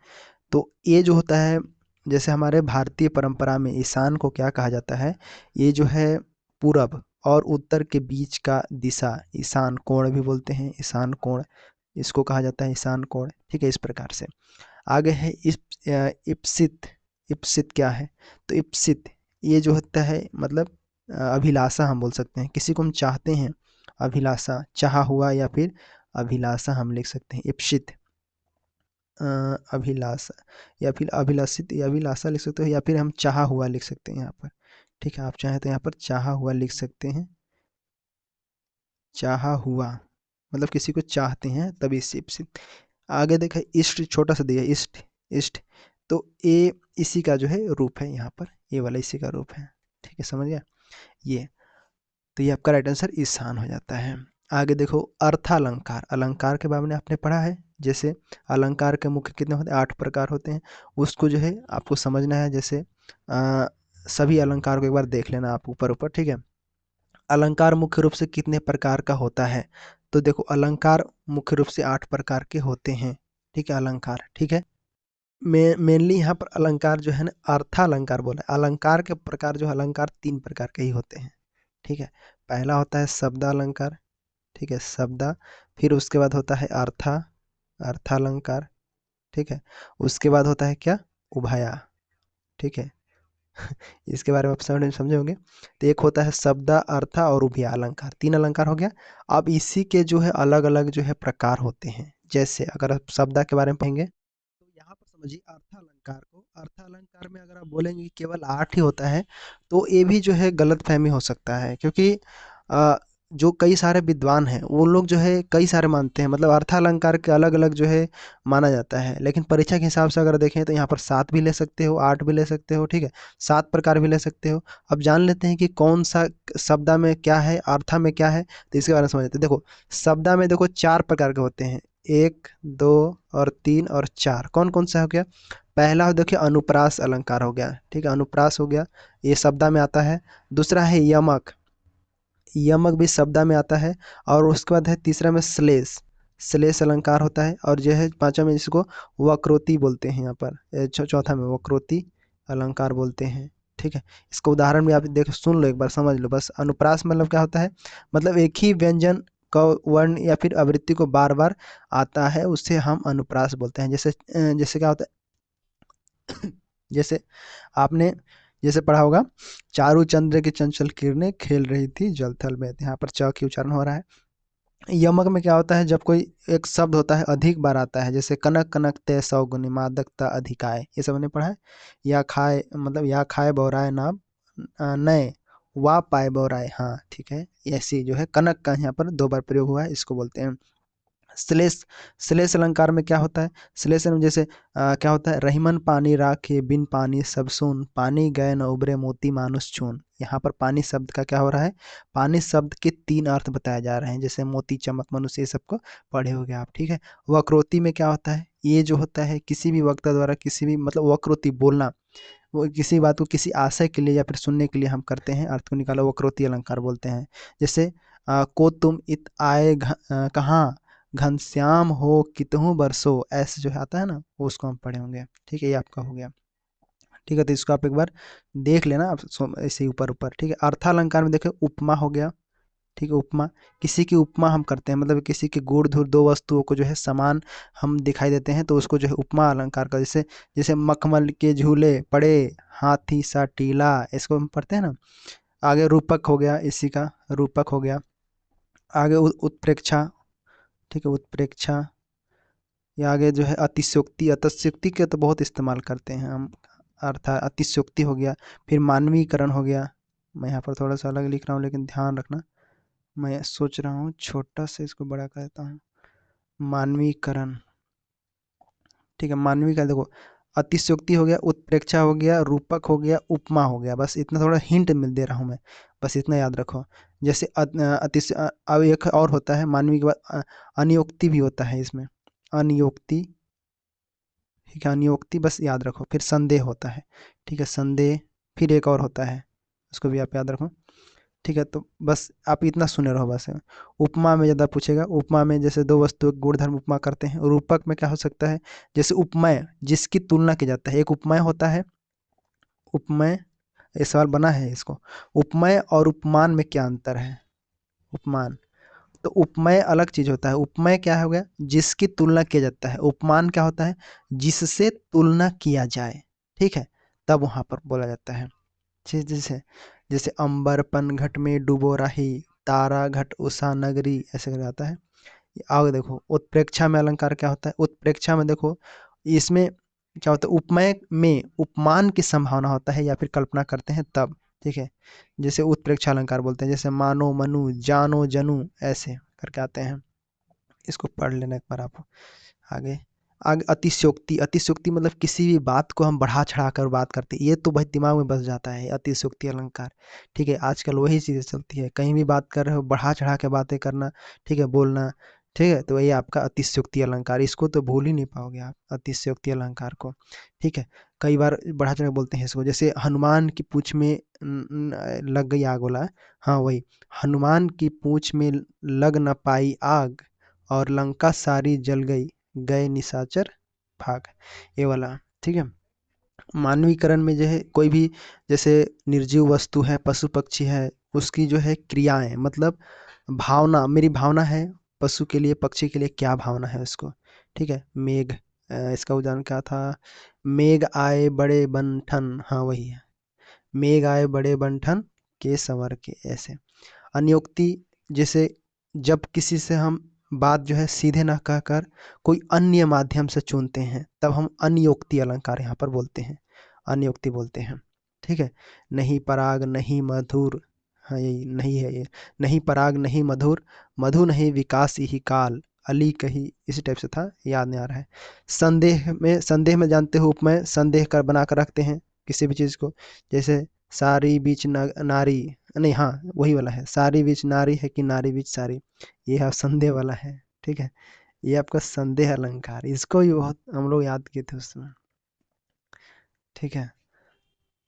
तो ये जो होता है, जैसे हमारे भारतीय परंपरा में ईशान को क्या कहा जाता है, ये जो है पूरब और उत्तर के बीच का दिशा, ईशान कोण भी बोलते हैं, ईशान कोण, इसको कहा जाता है ईशान कोण, ठीक है, इस प्रकार से। आगे है इप्सित, इप्सित क्या है, तो इप्सित ये जो होता है मतलब अभिलाषा हम बोल सकते हैं, किसी को हम चाहते हैं, अभिलाषा, चाहा हुआ या फिर अभिलाषा हम लिख सकते हैं, इप्सित, अभिलाषा या फिर अभिलाषित या अभिलाषा लिख सकते हो, या फिर हम चाहा हुआ लिख सकते हैं यहाँ पर, ठीक है। आप चाहें तो यहाँ पर चाहा हुआ लिख सकते हैं, चाहा हुआ मतलब किसी को चाहते हैं तभी से। आगे देखा इष्ट, छोटा सा दिया इष्ट, इष्ट, तो ये इसी का जो है रूप है यहाँ पर, ये वाला इसी का रूप है, ठीक है, समझ गया ये। तो ये आपका राइट आंसर ईशान हो जाता है। आगे देखो अर्थालंकार, अलंकार के बारे में आपने पढ़ा है, जैसे अलंकार के मुख्य कितने होते हैं, 8 प्रकार होते हैं, उसको जो है आपको समझना है, जैसे सभी अलंकार को एक बार देख लेना आप ऊपर ऊपर, ठीक है। अलंकार मुख्य रूप से कितने प्रकार का होता है, तो देखो अलंकार मुख्य रूप से 8 प्रकार के होते हैं, ठीक है, अलंकार, ठीक है। मेनली यहाँ पर अलंकार जो है ना, अर्थालंकार बोला है, अलंकार के प्रकार जो है, अलंकार 3 प्रकार के ही होते हैं, ठीक है। पहला होता है शब्दालंकार, ठीक है, शब्दा, फिर उसके बाद होता है अर्था, अर्थालंकार, ठीक है। उसके बाद होता है क्या, उभया, ठीक है। इसके बारे में आप समझे होंगे। तो एक होता है शब्दा, अर्था और उभया अलंकार, 3 अलंकार हो गया। अब इसी के जो है अलग अलग जो है प्रकार होते हैं, जैसे अगर आप शब्दा के बारे में पढ़ेंगे तो यहाँ पर समझिए अर्थालंकार को, अर्थालंकार में अगर आप बोलेंगे कि केवल 8 ही होता है, तो ये भी जो है गलतफहमी हो सकता है, क्योंकि अ, जो कई सारे विद्वान हैं वो लोग जो है कई सारे मानते हैं, मतलब अर्थालंकार के अलग अलग जो है माना जाता है, लेकिन परीक्षा के हिसाब से अगर देखें तो यहाँ पर 7 भी ले सकते हो, 8 भी ले सकते हो, ठीक है, 7 प्रकार भी ले सकते हो। अब जान लेते हैं कि कौन सा शब्दा में क्या है, अर्था में क्या है, तो इसके बारे में समझ लेते हैं। देखो शब्दा में देखो 4 प्रकार के होते हैं, 1 2 और 3 और 4, कौन कौन सा हो गया, पहला देखिए अनुप्रास अलंकार हो गया, ठीक है, अनुप्रास हो गया, ये शब्दा में आता है। दूसरा है यमक, यमक भी शब्दा में आता है। और उसके बाद है तीसरा में श्लेष, श्लेष अलंकार होता है। और जो है पांचवा में जिसको वक्रोति बोलते हैं, यहाँ पर चौथा में वक्रोति अलंकार बोलते हैं, ठीक है। इसका उदाहरण भी आप देख सुन लो, एक बार समझ लो बस। अनुप्रास मतलब क्या होता है, मतलब एक ही व्यंजन का वर्ण या फिर आवृत्ति को बार बार आता है, उससे हम अनुप्रास बोलते हैं। जैसे जैसे क्या होता है जैसे आपने जैसे पढ़ा होगा, चारु चंद्र की चंचल किरणें खेल रही थी जल थल में, यहाँ पर च की उच्चारण हो रहा है। यमक में क्या होता है, जब कोई एक शब्द होता है अधिक बार आता है, जैसे कनक कनक तय सौगुनी मादकता अधिकाय, ये सब हमने पढ़ा है। या खाए मतलब या खाए बौराए नाम नए, वा पाए बौराए, हाँ ठीक है। ऐसी जो है कनक का यहाँ पर 2 बार प्रयोग हुआ है, इसको बोलते हैं श्लेष। श्लेष अलंकार में क्या होता है, श्लेष में जैसे क्या होता है, रहीमन पानी राखे बिन पानी सब सून, पानी गए न उबरे मोती मानुष चून। यहाँ पर पानी शब्द का क्या हो रहा है, पानी शब्द के 3 अर्थ बताए जा रहे हैं, जैसे मोती चमक मनुष्य, ये सबको पढ़े होंगे आप, ठीक है। वक्रोति में क्या होता है, ये जो होता है किसी भी वक्ता द्वारा किसी भी मतलब वक्रोति बोलना, वो किसी बात को किसी आशय के लिए या फिर सुनने के लिए हम करते हैं, अर्थ को निकालो, वक्रोक्ति अलंकार बोलते हैं। जैसे को तुम इत आए कहाँ, घनश्याम हो कितहु बरसो, ऐसे जो आता है ना, वो उसको हम पढ़े होंगे। ठीक है, ये आपका हो गया। ठीक है, तो इसको आप एक बार देख लेना आप ऐसे ऊपर ऊपर। ठीक है, अर्थालंकार में देखो उपमा हो गया। ठीक है, उपमा, किसी की उपमा हम करते हैं, मतलब किसी के गुण धुर दो वस्तुओं को जो है समान हम दिखाई देते हैं, तो उसको जो है उपमा अलंकार का, जैसे जैसे मखमल के झूले पड़े, हाथी सा टीला, इसको हम पढ़ते हैं ना। आगे रूपक हो गया, इसी का रूपक हो गया। आगे उत्प्रेक्षा। ठीक है, उत्प्रेक्षा। या आगे जो है अतिशयोक्ति, अतिशयोक्ति के तो बहुत इस्तेमाल करते हैं हम, अर्थात अतिशयोक्ति हो गया। फिर मानवीकरण हो गया। मैं यहाँ पर थोड़ा सा अलग लिख रहा हूँ, लेकिन ध्यान रखना, मैं सोच रहा हूँ छोटा से इसको बड़ा कर देता हूँ। मानवीकरण। ठीक है, मानवी का देखो, अतिशयोक्ति हो गया, उत्प्रेक्षा हो गया, रूपक हो गया, उपमा हो गया। बस इतना थोड़ा हिंट मिल दे रहा हूँ मैं, बस इतना याद रखो। जैसे अब एक और होता है मानवी के बाद अनियोक्ति भी होता है इसमें, अनियोक्ति। ठीक है, अनियोक्ति बस याद रखो। फिर संदेह होता है। ठीक है, संदेह। फिर एक और होता है, उसको भी आप याद रखो। ठीक है, तो बस आप इतना सुने रहो बस। उपमा में ज़्यादा पूछेगा, उपमा में जैसे दो वस्तु गुण धर्म उपमा करते हैं। रूपक में क्या हो सकता है, जैसे उपमेय, जिसकी तुलना की जाता है, एक उपमेय होता है। उपमेय, ये सवाल बना है इसको, उपमेय और उपमान में क्या अंतर है। उपमान, तो उपमेय अलग चीज होता है। उपमेय क्या हो गया, जिसकी तुलना किया जाता है। उपमान क्या होता है, जिससे तुलना किया जाए। ठीक है, तब वहां पर बोला जाता है। जैसे जैसे अंबर पन घट में डूबो राही, तारा घट उषा नगरी, ऐसे कर आता है। आओ देखो, उत्प्रेक्षा में अलंकार क्या होता है। उत्प्रेक्षा में देखो, इसमें क्या होता है, उपमेय में उपमान की संभावना होता है या फिर कल्पना करते हैं तब। ठीक है, जैसे उत्प्रेक्षा अलंकार बोलते हैं, जैसे मानो मनु, जानो जनू, ऐसे करके आते हैं। इसको पढ़ लेना एक बार आप। आगे, आगे अतिशयोक्ति। अतिशयोक्ति मतलब किसी भी बात को हम बढ़ा चढ़ा कर बात करते हैं, ये तो भाई दिमाग में बस जाता है, अतिशयोक्ति अलंकार। ठीक है, आजकल वही चीज़ें चलती है, कहीं भी बात कर रहे हो बढ़ा चढ़ा के बातें करना। ठीक है, बोलना। ठीक है, तो ये आपका अतिशयोक्ति अलंकार, इसको तो भूल ही नहीं पाओगे आप, अतिशयोक्ति अलंकार को। ठीक है, कई बार बढ़ा चढ़ा के बोलते हैं इसको, जैसे हनुमान की पूंछ में लग गई आग बोला है। हाँ वही, हनुमान की पूंछ में लग न पाई आग, और लंका सारी जल गई, गए निशाचर भाग, ये वाला। ठीक है, मानवीकरण में जो है कोई भी, जैसे निर्जीव वस्तु है, पशु पक्षी है, उसकी जो है क्रियाएं, मतलब भावना, मेरी भावना है पशु के लिए, पक्षी के लिए क्या भावना है उसको। ठीक है, मेघ, इसका उदाहरण क्या था, मेघ आए बड़े बंठन, हाँ वही है, मेघ आए बड़े बंठन के संवर के, ऐसे। अनियोक्ति, जैसे जब किसी से हम बात जो है सीधे ना कहकर कोई अन्य माध्यम से चुनते हैं, तब हम अनियोक्ति अलंकार यहाँ पर बोलते हैं, अनियोक्ति बोलते हैं। ठीक है, नहीं पराग नहीं मधुर, हाँ यही नहीं है ये, नहीं पराग नहीं मधुर, मधु नहीं विकास ही काल, अली कही, इसी टाइप से था, याद नहीं आ रहा है। संदेह में जानते हो उपमेय, संदेह कर बना कर रखते हैं किसी भी चीज़ को, जैसे सारी बीच नारी, नहीं हाँ वही वाला है, सारी बीच नारी है कि नारी बीच सारी, ये है संदेह वाला है। ठीक है, ये आपका संदेह अलंकार, इसको भी बहुत हम लोग याद किए थे उसमें। ठीक है,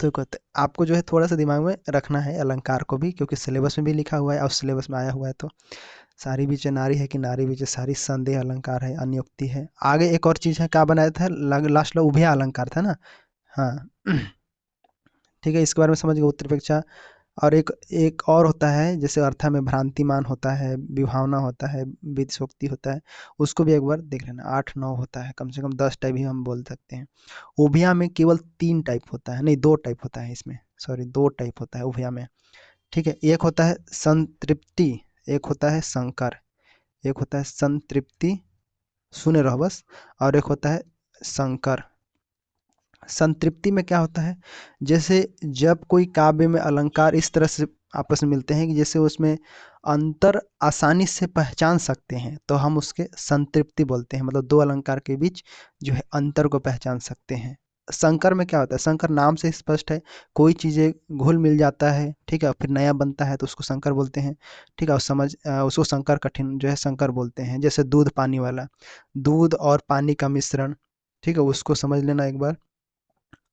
तो कहते आपको जो है थोड़ा सा दिमाग में रखना है अलंकार को भी, क्योंकि सिलेबस में भी लिखा हुआ है और सिलेबस में आया हुआ है। तो सारी बीच नारी है कि नारी बीच सारी, संदेह अलंकार है, अनियुक्ति है। आगे एक और चीज है, क्या बनाया था लास्ट में, उभय अलंकार था ना। हाँ ठीक है, इसके बारे में समझ गए, उत्तरपेक्षा। और एक एक और होता है, जैसे अर्था में भ्रांतिमान होता है, विभावना होता है, विधिशोक्ति होता है, उसको भी एक बार देख लेना। 8 9 होता है, कम से कम 10 टाइप ही हम बोल सकते हैं। उभिया में केवल 3 टाइप होता है, नहीं 2 टाइप होता है इसमें, सॉरी 2 टाइप होता है उभिया में। ठीक है, एक होता है संतृप्ति, एक होता है संकर। एक होता है संतृप्ति, सुने रहो बस, और एक होता है संकर। संतृप्ति में क्या होता है, जैसे जब कोई काव्य में अलंकार इस तरह से आपस में मिलते हैं कि जैसे उसमें अंतर आसानी से पहचान सकते हैं, तो हम उसके संतृप्ति बोलते हैं, मतलब दो अलंकार के बीच जो है अंतर को पहचान सकते हैं। संकर में क्या होता है, संकर नाम से स्पष्ट है, कोई चीज़ें घुल मिल जाता है, ठीक है, फिर नया बनता है तो उसको संकर बोलते हैं। ठीक है, और उसको संकर कठिन जो है संकर बोलते हैं, जैसे दूध पानी वाला, दूध और पानी का मिश्रण। ठीक है, उसको समझ लेना एक बार।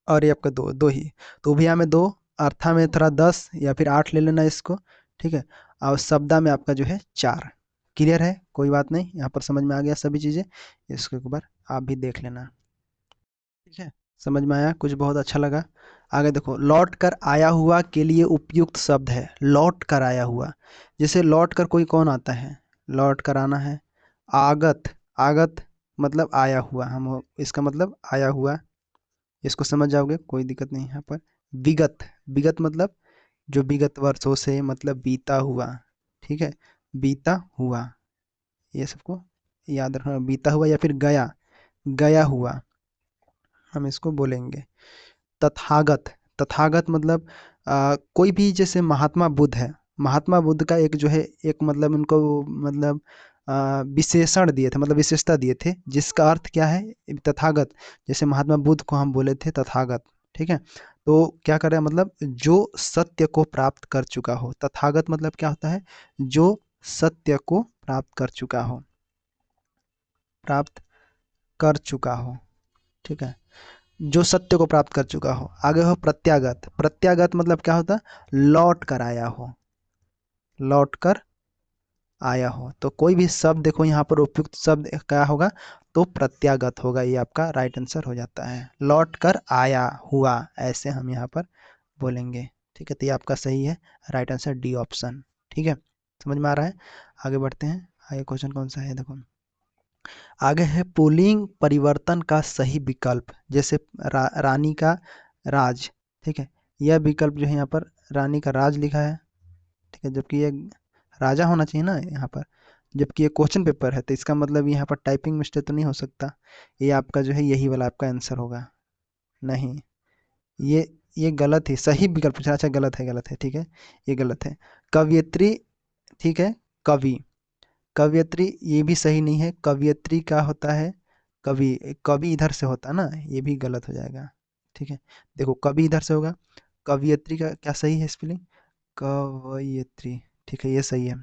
और ये आपका दो दो ही, तो उभया में 2, अर्था में थोड़ा 10 या फिर 8 ले लेना इसको, ठीक है। और शब्दा में आपका जो है 4। क्लियर है, कोई बात नहीं, यहाँ पर समझ में आ गया सभी चीज़ें, इसको एक बार आप भी देख लेना, ठीक है। समझ में आया, कुछ बहुत अच्छा लगा। आगे देखो, लौट कर आया हुआ के लिए उपयुक्त शब्द है, लौट कर आया हुआ। जैसे लौट कर कोई कौन आता है, लौट कर आना है। आगत, आगत मतलब आया हुआ, हम इसका मतलब आया हुआ, इसको समझ जाओगे, कोई दिक्कत नहीं यहाँ पर। विगत, विगत मतलब जो विगत वर्षों से मतलब बीता हुआ, ठीक है, बीता हुआ, ये सबको याद रखना, बीता हुआ या फिर गया, गया हुआ हम इसको बोलेंगे। तथागत, तथागत मतलब कोई भी, जैसे महात्मा बुद्ध है, महात्मा बुद्ध का एक जो है एक मतलब उनको मतलब विशेषण दिए थे, मतलब विशेषता दिए थे, जिसका अर्थ क्या है, तथागत। जैसे महात्मा बुद्ध को हम बोले थे तथागत, ठीक है। तो क्या कर रहे हैं, मतलब जो सत्य को प्राप्त कर चुका हो, तथागत मतलब क्या होता है, जो सत्य को प्राप्त कर चुका हो, प्राप्त कर चुका हो, ठीक है, जो सत्य को प्राप्त कर चुका हो। आगे हो प्रत्यागत, प्रत्यागत मतलब क्या होता है, लौट कर आया हो, लौट कर आया हो। तो कोई भी शब्द देखो यहाँ पर उपयुक्त शब्द क्या होगा, तो प्रत्यागत होगा, ये आपका राइट आंसर हो जाता है, लौट कर आया हुआ ऐसे हम यहाँ पर बोलेंगे, ठीक है। तो ये आपका सही है, राइट आंसर डी ऑप्शन, ठीक है। समझ में आ रहा है, आगे बढ़ते हैं। आगे क्वेश्चन कौन सा है, देखो आगे है पुल्लिंग परिवर्तन का सही विकल्प, जैसे रानी का राज, ठीक है, यह विकल्प जो है यहाँ पर रानी का राज लिखा है, ठीक है, जबकि ये राजा होना चाहिए ना यहाँ पर, जबकि ये क्वेश्चन पेपर है, तो इसका मतलब यहाँ पर टाइपिंग मिस्टेक तो नहीं हो सकता, ये आपका जो है यही वाला आपका आंसर होगा। नहीं, ये ये गलत है, सही विकल्प पूछा, अच्छा गलत है, गलत है, ठीक है, ये गलत है। कवयित्री, ठीक है, कवि, कवयित्री ये भी सही नहीं है, कवयित्री का होता है कवि, कवि इधर से होता है ना, ये भी गलत हो जाएगा, ठीक है। देखो कवि इधर से होगा, कवयित्री का क्या सही है स्पेलिंग, कवयित्री, ठीक है, ये सही है,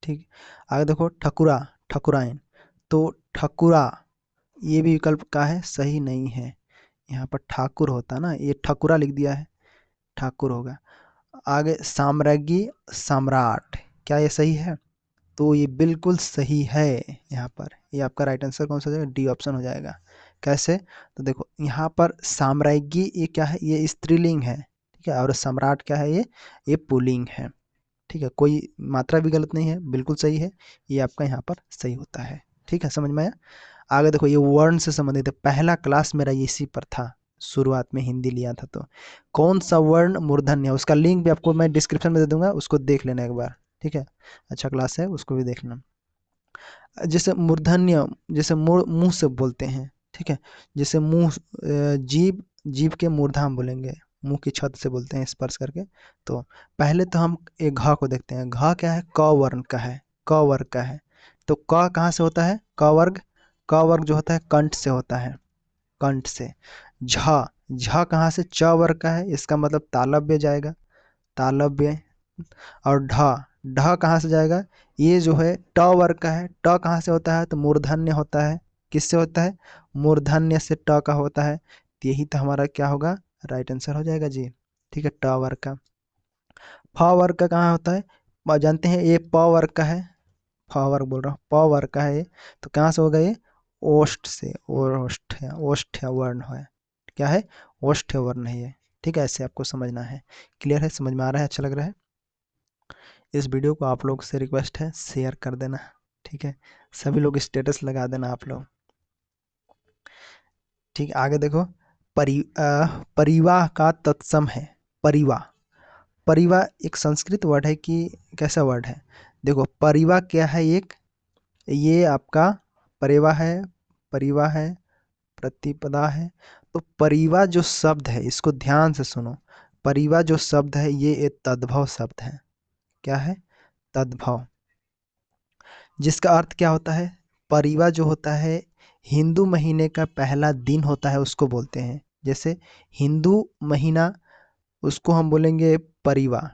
ठीक। आगे देखो ठकुरा, ठकुराइन, तो ठकुरा ये भी विकल्प का है, सही नहीं है, यहाँ पर ठाकुर होता ना, ये ठकुरा लिख दिया है, ठाकुर होगा। आगे साम्राज्ञी, सम्राट, क्या ये सही है, तो ये बिल्कुल सही है, यहाँ पर ये आपका राइट आंसर कौन सा हो जाएगा, डी ऑप्शन हो जाएगा। कैसे, तो देखो यहाँ पर साम्राज्ञी ये क्या है, ये स्त्रीलिंग है, ठीक है, और सम्राट क्या है, ये पुल्लिंग है, ठीक है, कोई मात्रा भी गलत नहीं है, बिल्कुल सही है, ये आपका यहाँ पर सही होता है, ठीक है, समझ में आया। आगे देखो, ये वर्ण से संबंधित है, पहला क्लास मेरा इसी पर था, शुरुआत में हिंदी लिया था, तो कौन सा वर्ण मूर्धन्य है, उसका लिंक भी आपको मैं डिस्क्रिप्शन में दे दूंगा, उसको देख लेना एक बार, ठीक है, अच्छा क्लास है, उसको भी देख लेना। जैसे मूर्धन्य, जैसे मुंह से बोलते हैं, ठीक है, जैसे मुंह जीभ, जीभ के मूर्धा हम बोलेंगे, मुंह की छत से बोलते हैं स्पर्श करके। तो पहले तो हम एक घ को देखते हैं, घ क्या है, क वर्ण का है, क वर्ग का है, तो क कहाँ से होता है, क वर्ग, क वर्ग जो होता है कंठ से होता है, कंठ से। झ, झ कहाँ से, च वर्ग का है, इसका मतलब तालव्य जाएगा, तालव्य। और ढ, ढ कहाँ से जाएगा, ये जो है ट वर्ग का है, ट कहाँ से होता है, तो मूर्धन्य होता है, किससे होता है, मूर्धन्य से ट का होता है, तो यही तो हमारा क्या होगा, राइट आंसर हो जाएगा जी, ठीक है, ट वर्ग का। फ वर्ग का कहाँ होता है, जानते हैं ये प वर्ग का है, फ वर्ग बोल रहा हूँ, प वर्ग का है ये, तो कहाँ से होगा ये, ओष्ठ से, ओष्ठ है, ओष्ठ वर्ण है, क्या है, ओष्ठ वर्ण है ये, ठीक है, ऐसे आपको समझना है। क्लियर है, समझ में आ रहा है, अच्छा लग रहा है। इस वीडियो को आप लोग से रिक्वेस्ट है शेयर कर देना, ठीक है, सभी लोग स्टेटस लगा देना आप लोग, ठीक है। आगे देखो, परिवाह का तत्सम है, परिवाह, परिवाह एक संस्कृत वर्ड है कि कैसा वर्ड है, देखो परिवाह क्या है, एक ये आपका परिवाह है, परिवाह है, प्रतिपदा है। तो परिवाह जो शब्द है, इसको ध्यान से सुनो, परिवाह जो शब्द है ये एक तद्भव शब्द है, क्या है, तद्भव, जिसका अर्थ क्या होता है, परिवा जो होता है हिंदू महीने का पहला दिन होता है, उसको बोलते हैं, जैसे हिंदू महीना, उसको हम बोलेंगे परिवा,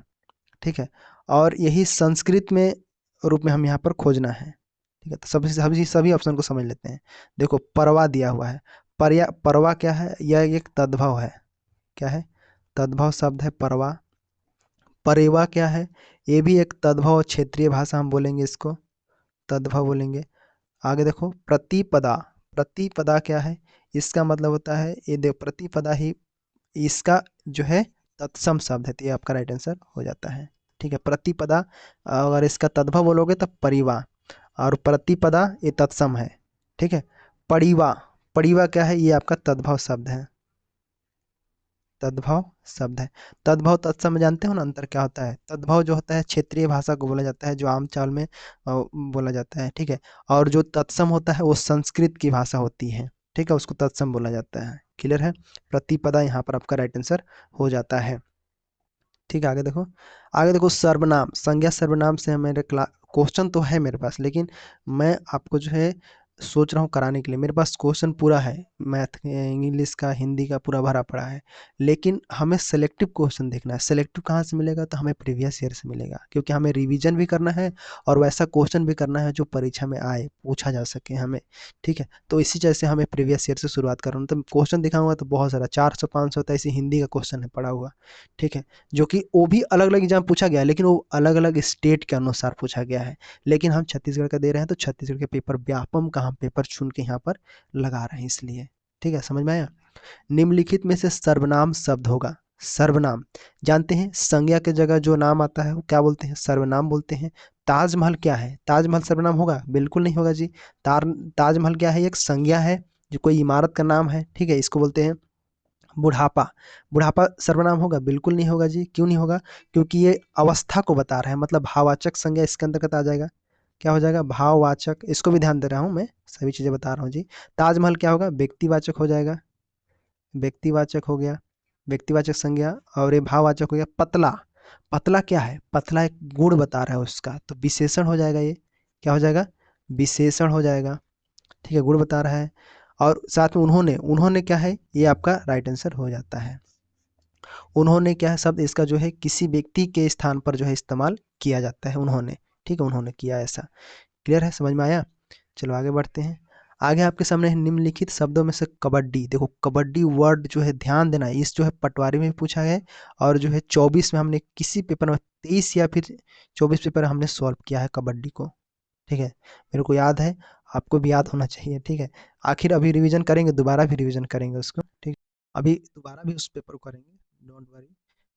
ठीक है। और यही संस्कृत में रूप में हम यहाँ पर खोजना है, ठीक है, तो सभी सभी सभी ऑप्शन को समझ लेते हैं। देखो परवा दिया हुआ है, परवा क्या है? यह एक तद्भव है। क्या है? तद्भव शब्द है परवा। परेवा क्या है? ये भी एक तद्भव, क्षेत्रीय भाषा हम बोलेंगे इसको, तद्भव बोलेंगे। आगे देखो प्रतिपदा। प्रतिपदा क्या है? इसका मतलब होता है, ये देखो प्रतिपदा ही इसका जो है तत्सम शब्द है, तो ये आपका राइट आंसर हो जाता है। ठीक है, प्रतिपदा अगर इसका तद्भव बोलोगे तब परिवा, और प्रतिपदा ये तत्सम है। ठीक है, परिवा। परिवा क्या है? ये आपका तद्भव शब्द है, तद्भव शब्द है। तद्भव तत्सम में जानते हो ना अंतर क्या होता है? तद्भव जो होता है क्षेत्रीय भाषा को बोला जाता है, जो आम चाल में बोला जाता है। ठीक है, और जो तत्सम होता है वो संस्कृत की भाषा होती है। ठीक है, उसको तत्सम बोला जाता है। क्लियर है? प्रतिपदा यहाँ पर आपका राइट आंसर हो जाता है। ठीक है, आगे देखो। आगे देखो सर्वनाम, संज्ञा सर्वनाम से मेरे क्लास क्वेश्चन तो है मेरे पास, लेकिन मैं आपको जो है सोच रहा हूँ कराने के लिए। मेरे पास क्वेश्चन पूरा है, मैथ इंग्लिश का हिंदी का पूरा भरा पड़ा है, लेकिन हमें सेलेक्टिव क्वेश्चन देखना है। सेलेक्टिव कहाँ से मिलेगा? तो हमें प्रीवियस ईयर से मिलेगा, क्योंकि हमें रिवीजन भी करना है और वैसा क्वेश्चन भी करना है जो परीक्षा में आए, पूछा जा सके हमें। ठीक है, तो इसी वजह से हमें प्रीवियस ईयर से शुरुआत कर रहा हूँ। तो क्वेश्चन दिखाऊंगा तो बहुत सारा 400-500 होता है, इसी हिंदी का क्वेश्चन है पड़ा हुआ। ठीक है, जो कि वो भी अलग अलग एग्जाम पूछा गया है, लेकिन वो अलग अलग स्टेट के अनुसार पूछा गया है। लेकिन हम छत्तीसगढ़ का दे रहे हैं, तो छत्तीसगढ़ के पेपर व्यापम का हम पेपर चुन के यहाँ पर लगा रहे हैं, इसलिए। ठीक है, समझ में आया? निम्नलिखित में से सर्वनाम शब्द होगा। सर्वनाम जानते हैं, संज्ञा के जगह जो नाम आता है वो क्या बोलते हैं? सर्वनाम बोलते हैं। ताजमहल क्या है? ताजमहल सर्वनाम होगा? बिल्कुल नहीं होगा जी। ताजमहल क्या है? एक संज्ञा है, जो कोई इमारत का नाम है। ठीक है, इसको बोलते हैं बुढ़ापा। बुढ़ापा सर्वनाम होगा? बिल्कुल नहीं होगा जी। क्यों नहीं होगा? क्योंकि ये अवस्था को बता रहा है, मतलब भाववाचक संज्ञा इसके अंतर्गत आ जाएगा। क्या हो जाएगा? भाववाचक। इसको भी ध्यान दे रहा हूँ मैं, सभी चीजें बता रहा हूँ जी। ताजमहल क्या होगा? व्यक्तिवाचक हो जाएगा, व्यक्तिवाचक हो गया, व्यक्तिवाचक संज्ञा। और ये भाववाचक हो गया। पतला, पतला क्या है? पतला एक गुण बता रहा है उसका, तो विशेषण हो जाएगा ये। क्या हो जाएगा? विशेषण हो जाएगा। ठीक है, गुण बता रहा है। और साथ में उन्होंने, उन्होंने क्या है? ये आपका राइट आंसर हो जाता है। उन्होंने क्या है शब्द? इसका जो है किसी व्यक्ति के स्थान पर जो है इस्तेमाल किया जाता है, उन्होंने। ठीक है, उन्होंने किया ऐसा। क्लियर है? समझ में आया? चलो आगे बढ़ते हैं। आगे आपके सामने है निम्नलिखित शब्दों में से कबड्डी। देखो कबड्डी वर्ड जो है, ध्यान देना, इस जो है पटवारी में भी पूछा है, और जो है 24 में हमने किसी पेपर में, 23 या फिर 24 पेपर हमने सॉल्व किया है कबड्डी को। ठीक है, मेरे को याद है, आपको भी याद होना चाहिए। ठीक है, आखिर अभी रिवीजन करेंगे, दोबारा भी रिवीजन करेंगे उसको। ठीक, अभी दोबारा भी उस पेपर को करेंगे, डोंट वरी।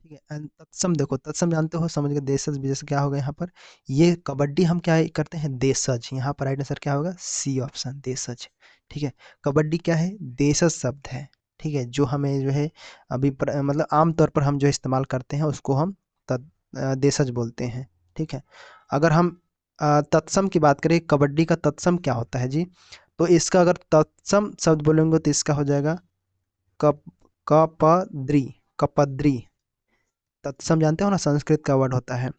ठीक है, एंड तत्सम देखो, तत्सम जानते हो, समझ गए। देशज भी जैसे क्या होगा यहाँ पर, ये कबड्डी हम क्या करते हैं? देशज। यहाँ पर राइट आंसर क्या होगा? सी ऑप्शन, देशज। ठीक है, कबड्डी क्या है? देशज शब्द है। ठीक है, जो हमें जो है अभी मतलब आमतौर पर हम जो इस्तेमाल करते हैं उसको हम देशज बोलते हैं। ठीक है, अगर हम तत्सम की बात करें, कबड्डी का तत्सम क्या होता है जी? तो इसका अगर तत्सम शब्द बोलेंगे तो इसका हो जाएगा कप कपद्री, कपद्री। तत्सम जानते हो ना, संस्कृत का वर्ड होता है।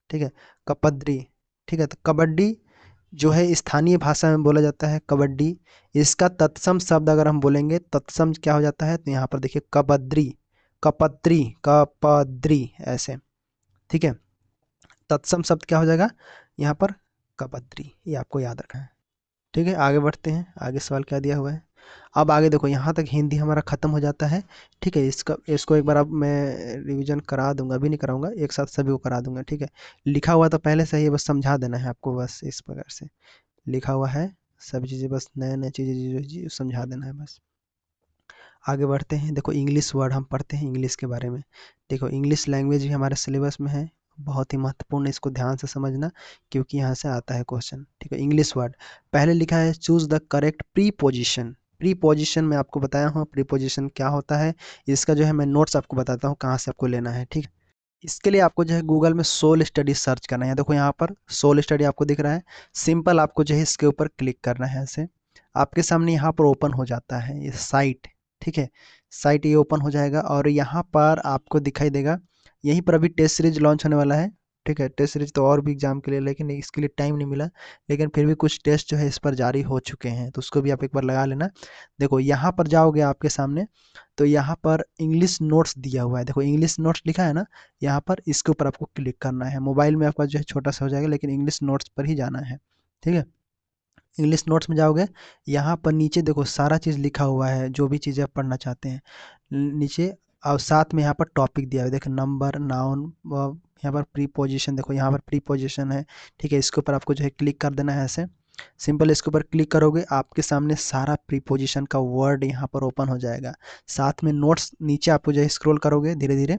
ठीक है, कपद्री। ठीक है, तो कबड्डी जो है स्थानीय भाषा में बोला जाता है कबड्डी। इसका तत्सम शब्द अगर हम बोलेंगे, तत्सम क्या हो जाता है? तो यहाँ पर देखिए कपद्री, कपत्री, कपद्री, ऐसे। ठीक है, तत्सम शब्द क्या हो जाएगा यहाँ पर? कपद्री। ये आपको याद रखना है। ठीक है, आगे बढ़ते हैं। आगे सवाल क्या दिया हुआ है? अब आगे देखो, यहाँ तक हिंदी हमारा खत्म हो जाता है। ठीक है, इसका इसको एक बार अब मैं रिवीजन करा दूंगा, अभी नहीं कराऊंगा, एक साथ सभी को करा दूंगा। ठीक है, लिखा हुआ तो पहले से ही है, बस समझा देना है आपको, बस इस प्रकार से लिखा हुआ है। सभी चीज़ें बस नए नए चीज़ें जो समझा देना है बस। आगे बढ़ते हैं। देखो इंग्लिश वर्ड हम पढ़ते हैं, इंग्लिश के बारे में। देखो इंग्लिश लैंग्वेज भी हमारे सिलेबस में है, बहुत ही महत्वपूर्ण, इसको ध्यान से समझना, क्योंकि यहाँ से आता है क्वेश्चन। ठीक है, इंग्लिश वर्ड पहले लिखा है choose the correct preposition. Preposition मैं आपको बताया हूँ प्रीपोजिशन क्या होता है। इसका जो है मैं नोट्स आपको बताता हूँ कहाँ से आपको लेना है। ठीक है, इसके लिए आपको जो है गूगल में सोल स्टडी सर्च करना है। देखो यहाँ पर सोल स्टडी आपको दिख रहा है, सिंपल आपको जो है इसके ऊपर क्लिक करना है। ऐसे आपके सामने यहाँ पर ओपन हो जाता है ये साइट। ठीक है, साइट ये ओपन हो जाएगा, और यहाँ पर आपको दिखाई देगा, यहीं पर अभी टेस्ट सीरीज लॉन्च होने वाला है। ठीक है, टेस्ट सीरीज तो और भी एग्जाम के लिए, लेकिन इसके लिए टाइम नहीं मिला, लेकिन फिर भी कुछ टेस्ट जो है इस पर जारी हो चुके हैं, तो उसको भी आप एक बार लगा लेना। देखो यहाँ पर जाओगे आपके सामने, तो यहाँ पर इंग्लिश नोट्स दिया हुआ है। देखो इंग्लिश नोट्स लिखा है ना, यहाँ पर इसके ऊपर आपको क्लिक करना है। मोबाइल में आपका जो है छोटा सा हो जाएगा, लेकिन इंग्लिश नोट्स पर ही जाना है। ठीक है, इंग्लिश नोट्स में जाओगे, यहाँ पर नीचे देखो सारा चीज़ लिखा हुआ है, जो भी चीज़ें आप पढ़ना चाहते हैं नीचे। और साथ में यहाँ पर टॉपिक दिया हुआ है, देखो नंबर, नाउन, यहाँ पर प्रीपोजिशन, देखो यहाँ पर प्रीपोजिशन है। ठीक है, इसके ऊपर आपको जो है क्लिक कर देना है ऐसे। सिंपल इसके ऊपर क्लिक करोगे, आपके सामने सारा प्रीपोजिशन का वर्ड यहाँ पर ओपन हो जाएगा। साथ में नोट्स नीचे आपको जो है स्क्रॉल करोगे धीरे धीरे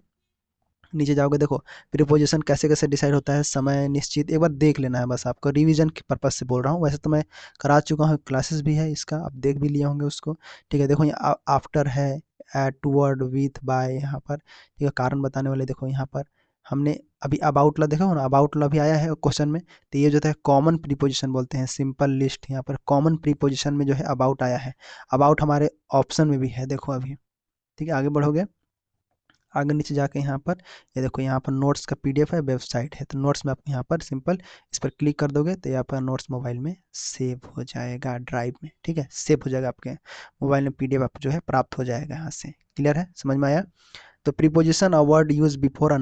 नीचे जाओगे, देखो प्रीपोजिशन कैसे कैसे डिसाइड होता है, समय निश्चित, एक बार देख लेना है बस, आपको रिवीजन के पर्पज से बोल रहा हूँ। वैसे तो मैं करा चुका हूँ, क्लासेस भी है इसका, आप देख भी लिए होंगे उसको। ठीक है, देखो यहाँ आफ्टर है, एट, टूवर्ड, विथ, बाय, यहाँ पर ठीक है कारण बताने वाले, देखो यहाँ पर हमने अभी अबाउट ला देखो ना, अबाउट ला भी आया है क्वेश्चन में। तो ये जो है कॉमन प्रीपोजिशन बोलते हैं, सिंपल लिस्ट, यहाँ पर कॉमन प्रीपोजिशन में जो है अबाउट आया है। अबाउट हमारे ऑप्शन में भी है, देखो अभी। ठीक है, आगे बढ़ोगे, आगे नीचे जाके यहाँ पर ये देखो, यहाँ पर नोट्स का पीडीएफ है, वेबसाइट है। तो नोट्स में आप यहाँ पर सिंपल इस पर क्लिक कर दोगे तो यहाँ पर नोट्स मोबाइल में सेव हो जाएगा, ड्राइव में। ठीक है, सेव हो जाएगा आपके मोबाइल में, पीडीएफ आपको जो है प्राप्त हो जाएगा यहाँ से। क्लियर है, समझ में आया? तो preposition a word use before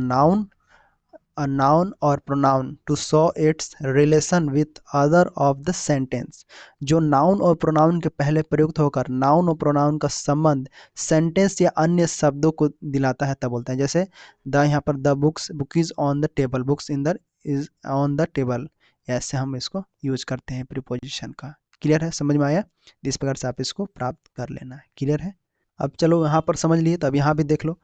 a noun or pronoun to show its relation with other of the sentence। जो नाउन और प्रोनाउन के पहले प्रयुक्त होकर नाउन और प्रोनाउन का संबंध सेंटेंस या अन्य शब्दों को दिलाता है तब बोलते हैं। जैसे द, यहाँ पर the book is on the table, books in the is on the table, ऐसे हम इसको यूज करते हैं प्रीपोजिशन का। क्लियर है, समझ में आया? इस प्रकार से आप इसको प्राप्त कर लेना है। क्लियर है? अब चलो यहाँ पर समझ लिए, तो अब यहाँ भी देख लो,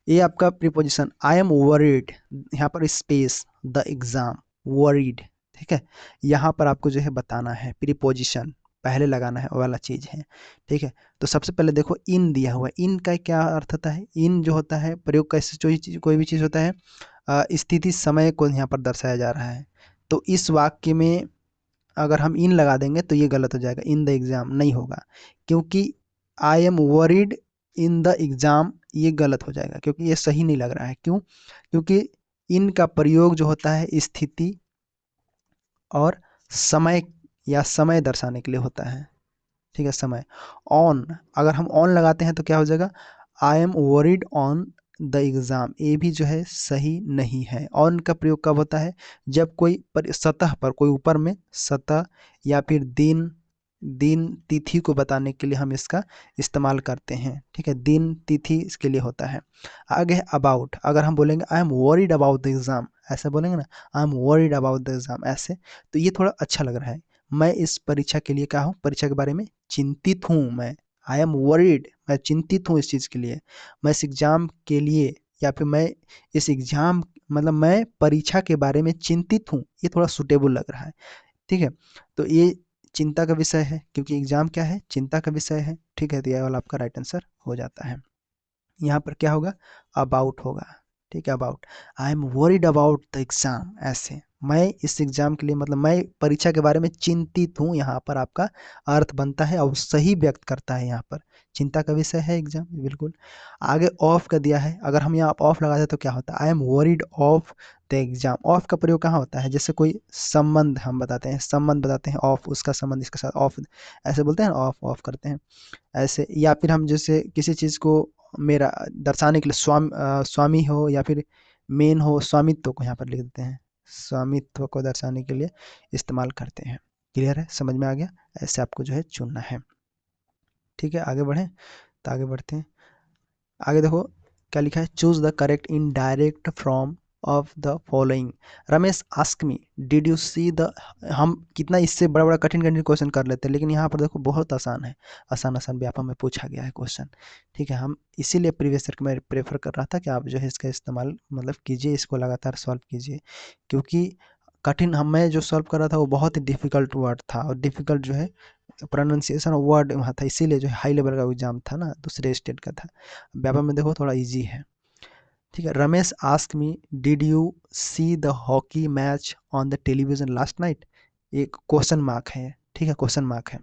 ये आपका प्रीपोजिशन आई एम वरीड, यहाँ पर स्पेस द एग्जाम, वरीड। ठीक है, यहाँ पर आपको जो है बताना है प्रीपोजिशन पहले लगाना है, वो वाला चीज़ है। ठीक है, तो सबसे पहले देखो इन दिया हुआ है, इन का क्या अर्थ होता है? इन जो होता है प्रयोग कैसे, कोई भी चीज़ होता है स्थिति समय को यहाँ पर दर्शाया जा रहा है। तो इस वाक्य में अगर हम इन लगा देंगे तो ये गलत हो जाएगा, इन द एग्ज़ाम नहीं होगा, क्योंकि I am worried in the exam ये गलत हो जाएगा, क्योंकि ये सही नहीं लग रहा है। क्यों? क्योंकि इन का प्रयोग जो होता है स्थिति और समय या समय दर्शाने के लिए होता है। ठीक है, समय। ऑन, अगर हम ऑन लगाते हैं तो क्या हो जाएगा? I am worried on the exam, ये भी जो है सही नहीं है। ऑन का प्रयोग कब होता है? जब कोई सतह पर, कोई ऊपर में सतह या फिर दिन, दिन तिथि को बताने के लिए हम इसका इस्तेमाल करते हैं। ठीक है, दिन तिथि इसके लिए होता है। आगे है अबाउट, अगर हम बोलेंगे I am worried about the exam, ऐसे बोलेंगे ना, I am worried about the exam ऐसे, तो ये थोड़ा अच्छा लग रहा है। मैं इस परीक्षा के लिए क्या हूँ, परीक्षा के बारे में चिंतित हूँ, मैं आई एम वरीड, मैं चिंतित हूँ इस चीज़ के लिए, मैं इस एग्ज़ाम के लिए, या फिर मैं इस एग्ज़ाम, मतलब मैं परीक्षा के बारे में चिंतित हूँ, ये थोड़ा सुटेबल लग रहा है। ठीक है, तो ये चिंता का विषय है, क्योंकि एग्ज़ाम क्या है, चिंता का विषय है। ठीक है, तो यह वाला आपका राइट आंसर हो जाता है। यहाँ पर क्या होगा? अबाउट होगा। ठीक है, about, I am worried about the exam, ऐसे मैं इस एग्ज़ाम के लिए, मतलब मैं परीक्षा के बारे में चिंतित हूँ, यहाँ पर आपका अर्थ बनता है और सही व्यक्त करता है। यहाँ पर चिंता का विषय है एग्ज़ाम, बिल्कुल। आगे ऑफ का दिया है, अगर हम यहाँ ऑफ लगा दें तो क्या होता है? I am worried of the exam. Of का प्रयोग कहाँ होता है? जैसे कोई संबंध हम बताते हैं, संबंध बताते हैं, ऑफ उसका संबंध इसके साथ, ऑफ ऐसे बोलते हैं, ऑफ ऑफ करते हैं ऐसे। या फिर हम जैसे किसी चीज़ को मेरा दर्शाने के लिए स्वामी हो या फिर मेन हो, स्वामित्व को यहाँ पर लिख देते हैं, स्वामित्व को दर्शाने के लिए इस्तेमाल करते हैं। क्लियर है, समझ में आ गया? ऐसे आपको जो है चुनना है। ठीक है, आगे बढ़ें, तो आगे बढ़ते हैं। आगे देखो क्या लिखा है, choose the correct in direct from of the following. Ramesh ask me did you see the, हम कितना इससे बड़ा बड़ा कठिन कठिन क्वेश्चन कर लेते हैं, लेकिन यहाँ पर देखो बहुत आसान है, आसान आसान व्यापक में पूछा गया है क्वेश्चन। ठीक है, हम इसीलिए प्रीवियस ईयर मैं प्रेफर कर रहा था कि आप जो है इसका इस्तेमाल मतलब कीजिए, इसको लगातार सॉल्व कीजिए, क्योंकि कठिन, हम मैं जो सॉल्व कर रहा था वो बहुत ही डिफिकल्ट वर्ड था, और डिफिकल्ट जो है प्रोनाउंसिएशन वर्ड वहाँ था, इसीलिए जो है हाई लेवल का एग्जाम था ना, दूसरे स्टेट का था। व्यापक में देखो थोड़ा इजी है। ठीक है, Ramesh ask me did you see the hockey match on the television last night, एक क्वेश्चन मार्क है। ठीक है, क्वेश्चन मार्क है।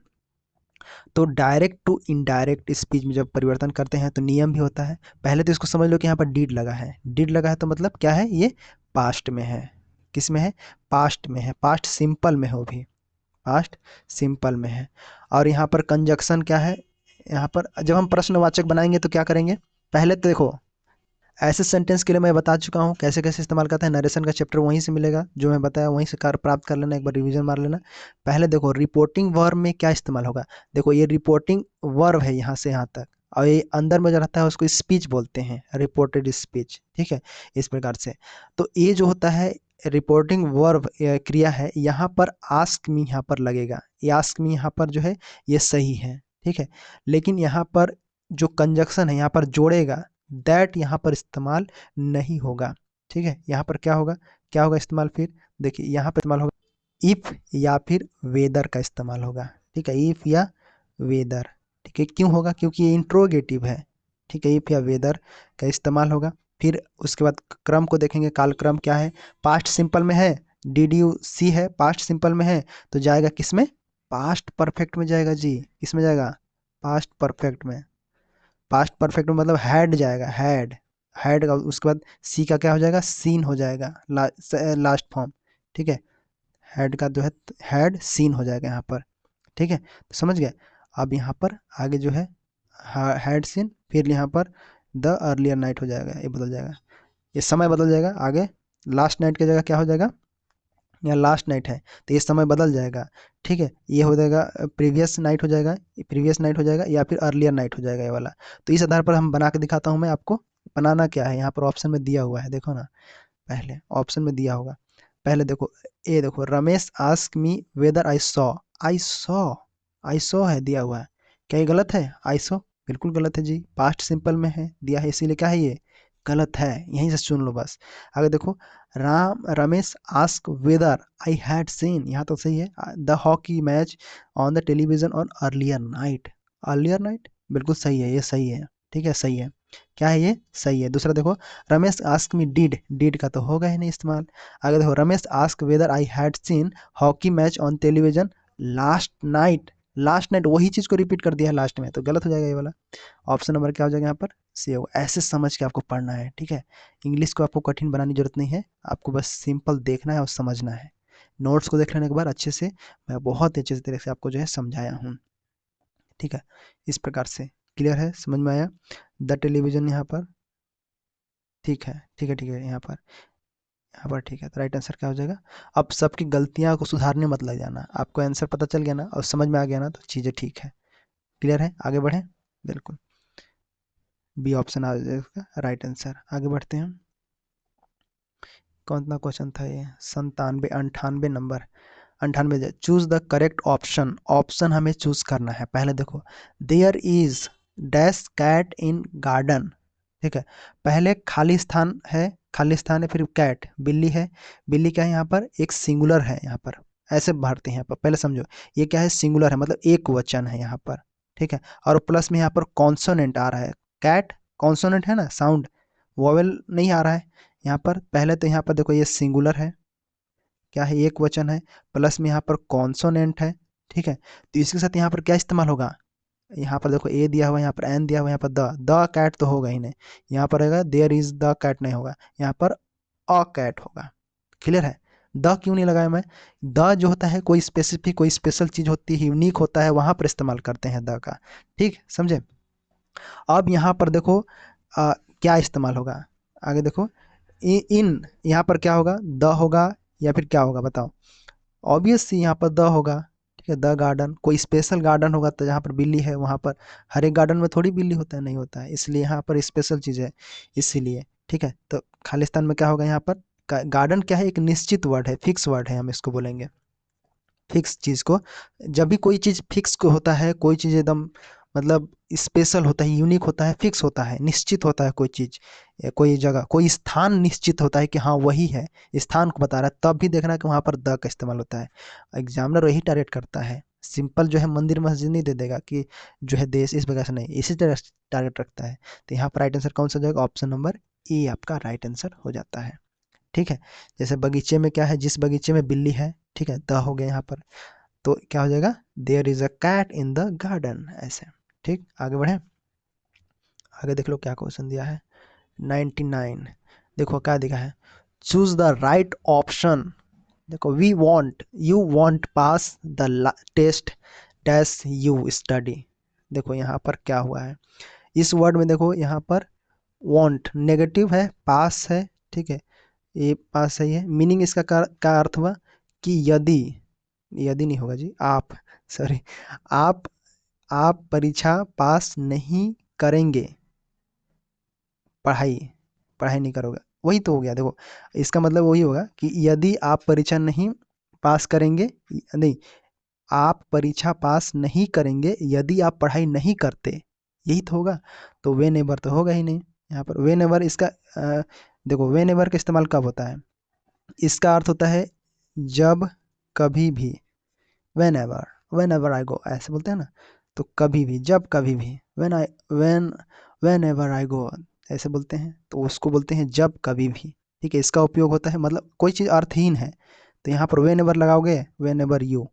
तो डायरेक्ट टू इनडायरेक्ट स्पीच में जब परिवर्तन करते हैं तो नियम भी होता है। पहले तो इसको समझ लो कि यहाँ पर डिड लगा है, डिड लगा है तो मतलब क्या है, ये पास्ट में है। किस में है? पास्ट में है, पास्ट सिंपल में हो भी, पास्ट सिंपल में है। और यहाँ पर कंजक्शन क्या है, यहाँ पर जब हम प्रश्नवाचक बनाएंगे तो क्या करेंगे? पहले तो देखो ऐसे सेंटेंस के लिए मैं बता चुका हूँ कैसे कैसे इस्तेमाल करते हैं, नरेशन का चैप्टर वहीं से मिलेगा, जो मैं बताया वहीं से कर प्राप्त कर लेना, एक बार रिवीजन मार लेना। पहले देखो रिपोर्टिंग वर्ब में क्या इस्तेमाल होगा। देखो ये रिपोर्टिंग वर्ब है यहाँ से यहाँ तक, और ये अंदर में जो रहता है उसको स्पीच बोलते हैं, रिपोर्टेड स्पीच, ठीक है, इस प्रकार से। तो ये जो होता है रिपोर्टिंग वर्ब क्रिया है, यहाँ पर आस्क मी यहाँ पर लगेगा, ये आस्क मी यहाँ पर जो है ये सही है, ठीक है। लेकिन यहाँ पर जो कंजक्शन है यहाँ पर जोड़ेगा, दैट यहाँ पर इस्तेमाल नहीं होगा, ठीक है। यहाँ पर क्या होगा, क्या होगा इस्तेमाल फिर, देखिए यहाँ पर इस्तेमाल होगा इफ या फिर वेदर का इस्तेमाल होगा, ठीक है, इफ या वेदर, ठीक है। क्यों होगा, क्योंकि ये इंट्रोगेटिव है, ठीक है, इफ या वेदर का इस्तेमाल होगा। फिर उसके बाद क्रम को देखेंगे, काल क्रम क्या है, पास्ट सिंपल में है, डिड यू सी है, पास्ट सिंपल में है, तो जाएगा किस में, पास्ट परफेक्ट में जाएगा जी, किस में जाएगा, पास्ट परफेक्ट में। पास्ट परफेक्ट में मतलब हैड जाएगा, हैड, हैड का उसके बाद सी का क्या हो जाएगा, सीन हो जाएगा, लास्ट फॉर्म, ठीक है। हैड का जो है हैड सीन हो जाएगा यहाँ पर, ठीक है, तो समझ गए। अब यहाँ पर आगे जो है हैड सीन, फिर यहाँ पर द अर्लियर नाइट हो जाएगा, ये बदल जाएगा, ये समय बदल जाएगा आगे, लास्ट नाइट की जगह क्या हो जाएगा, या लास्ट नाइट है तो ये समय बदल जाएगा, ठीक है, ये हो जाएगा प्रीवियस नाइट हो जाएगा, प्रीवियस नाइट हो जाएगा, या फिर अर्लियर नाइट हो जाएगा ये वाला। तो इस आधार पर हम बना के दिखाता हूँ मैं आपको, बनाना क्या है, यहाँ पर ऑप्शन में दिया हुआ है, देखो ना, पहले ऑप्शन में दिया होगा, पहले देखो, ये देखो, Ramesh ask me whether I saw, I saw, I saw है दिया हुआ है, क्या ये गलत है, आई सॉ बिल्कुल गलत है जी, पास्ट सिंपल में है दिया है, इसीलिए क्या है ये गलत है, यहीं से सुन लो बस। आगे देखो, Ramesh ask whether I had seen, यहाँ तो सही है, the hockey match on the television on earlier night, earlier night बिल्कुल सही है, ये सही है, ठीक है, सही है, क्या है ये सही है। दूसरा देखो, Ramesh ask me did, did का तो होगा ही नहीं इस्तेमाल। आगे देखो, Ramesh ask whether I had seen hockey match on television last night, last night वही चीज को रिपीट कर दिया है लास्ट में, तो गलत हो जाएगा ये वाला। ऑप्शन नंबर क्या हो जाएगा यहाँ पर, सी होगा। ऐसे समझ के आपको पढ़ना है, ठीक है, इंग्लिश को आपको कठिन बनाने की जरूरत नहीं है, आपको बस सिंपल देखना है और समझना है। नोट्स को देख लेने के बाद अच्छे से, मैं बहुत अच्छे से तरह से आपको जो है समझाया हूँ, ठीक है, इस प्रकार से क्लियर है, समझ में आया। द टेलीविजन यहाँ पर, ठीक है, ठीक है, ठीक है, यहाँ पर ठीक है, तो राइट आंसर क्या हो जाएगा। अब सबकी गलतियां को सुधारने मत लग जाना, आपको आंसर पता चल गया ना और समझ में आ गया ना, तो चीज़ें ठीक है, क्लियर है, आगे बढ़ें, बिल्कुल बी ऑप्शन आ जाएगा राइट आंसर। आगे बढ़ते हैं, कौन सा क्वेश्चन था ये, 97 98 number, 98, choose the correct option, option हमें चूज करना है। पहले देखो, there is dash cat in garden, ठीक है, पहले खाली स्थान है, खाली स्थान है, फिर कैट बिल्ली है, बिल्ली क्या है यहाँ पर, एक सिंगुलर है यहाँ पर, ऐसे भरते हैं यहाँ पर, पहले समझो ये क्या है, सिंगुलर है मतलब एक वचन है यहाँ पर, ठीक है, और प्लस में यहाँ पर कॉन्सोनेंट आ रहा है, कैट कॉन्सोनेंट है ना, साउंड, वोवेल नहीं आ रहा है यहाँ पर। पहले तो यहाँ पर देखो ये सिंगुलर है, क्या है, एक वचन है, प्लस में यहाँ पर कॉन्सोनेंट है, ठीक है, तो इसके साथ यहाँ पर क्या इस्तेमाल होगा, यहाँ पर देखो ए दिया हुआ है, यहाँ पर एन दिया हुआ है, यहाँ पर द कैट तो होगा ही नहीं, यहाँ पर रहेगा देयर इज द कैट नहीं होगा, यहाँ पर अ कैट होगा, क्लियर है। द क्यों नहीं लगाया मैं, द जो होता है कोई स्पेसिफिक कोई स्पेशल चीज होती है, यूनिक होता है, वहां पर इस्तेमाल करते हैं द का, ठीक समझे। अब यहाँ पर देखो क्या इस्तेमाल होगा, आगे देखो, इन यहाँ पर क्या होगा, द होगा या फिर क्या होगा बताओ, ऑब्वियस सी यहाँ पर द होगा, ठीक है, द गार्डन, कोई स्पेशल गार्डन होगा तो जहाँ पर बिल्ली है वहाँ पर, हर एक गार्डन में थोड़ी बिल्ली होता है, नहीं होता है, इसलिए यहाँ पर स्पेशल चीज़ है, इसीलिए, ठीक है। तो खालिस्तान में क्या होगा यहाँ पर, गार्डन क्या है, एक निश्चित वर्ड है, फिक्स वर्ड है, हम इसको बोलेंगे फिक्स चीज़ को। जब भी कोई चीज़ फिक्स को होता है, कोई चीज़ एकदम मतलब स्पेशल होता है, यूनिक होता है, फिक्स होता है, निश्चित होता है कोई चीज़, या कोई जगह कोई स्थान निश्चित होता है कि हाँ वही है, स्थान को बता रहा है, तब भी देखना कि वहाँ पर द का इस्तेमाल होता है। एग्जामिनर वही टारगेट करता है, सिंपल जो है मंदिर मस्जिद नहीं दे देगा कि जो है देश, इस वजह से नहीं, इसी तरह टारगेट रखता है। तो यहाँ पर राइट आंसर कौन सा हो जाएगा, ऑप्शन नंबर ए आपका राइट आंसर हो जाता है, ठीक है। जैसे बगीचे में क्या है, जिस बगीचे में बिल्ली है, ठीक है, द हो गया यहाँ पर, तो क्या हो जाएगा, there is a cat in the garden, ऐसे, ठीक। आगे बढ़े, आगे देख लो क्या क्वेश्चन दिया है, 99, देखो क्या दिखा है, चूज द राइट ऑप्शन। देखो, we want you want pass the test dash you study, देखो यहाँ पर क्या हुआ है, इस वर्ड में देखो यहाँ पर वांट नेगेटिव है, पास है, ठीक है, ये पास सही है। मीनिंग इसका क्या अर्थ हुआ कि यदि, यदि नहीं होगा जी, आप, सॉरी, आप आप परीक्षा पास नहीं करेंगे, पढ़ाई पढ़ाई नहीं करोगे, वही तो हो गया देखो। इसका मतलब वही होगा कि यदि आप परीक्षा नहीं पास करेंगे, नहीं, आप परीक्षा पास नहीं करेंगे यदि आप पढ़ाई नहीं करते, यही तो होगा। तो वे नेवर तो होगा ही नहीं। यहाँ पर वे नेवर इसका देखो, वे नेवर का इस्तेमाल कब होता है, इसका अर्थ होता है जब कभी भी, वेन एवर आई गो, ऐसे बोलते हैं ना, तो कभी भी, जब कभी भी, वेन वेन एवर आई गो, ऐसे बोलते हैं, तो उसको बोलते हैं जब कभी भी। ठीक है, इसका उपयोग होता है, मतलब कोई चीज़ अर्थहीन है तो यहाँ पर वेन एवर लगाओगे, वेन एवर यू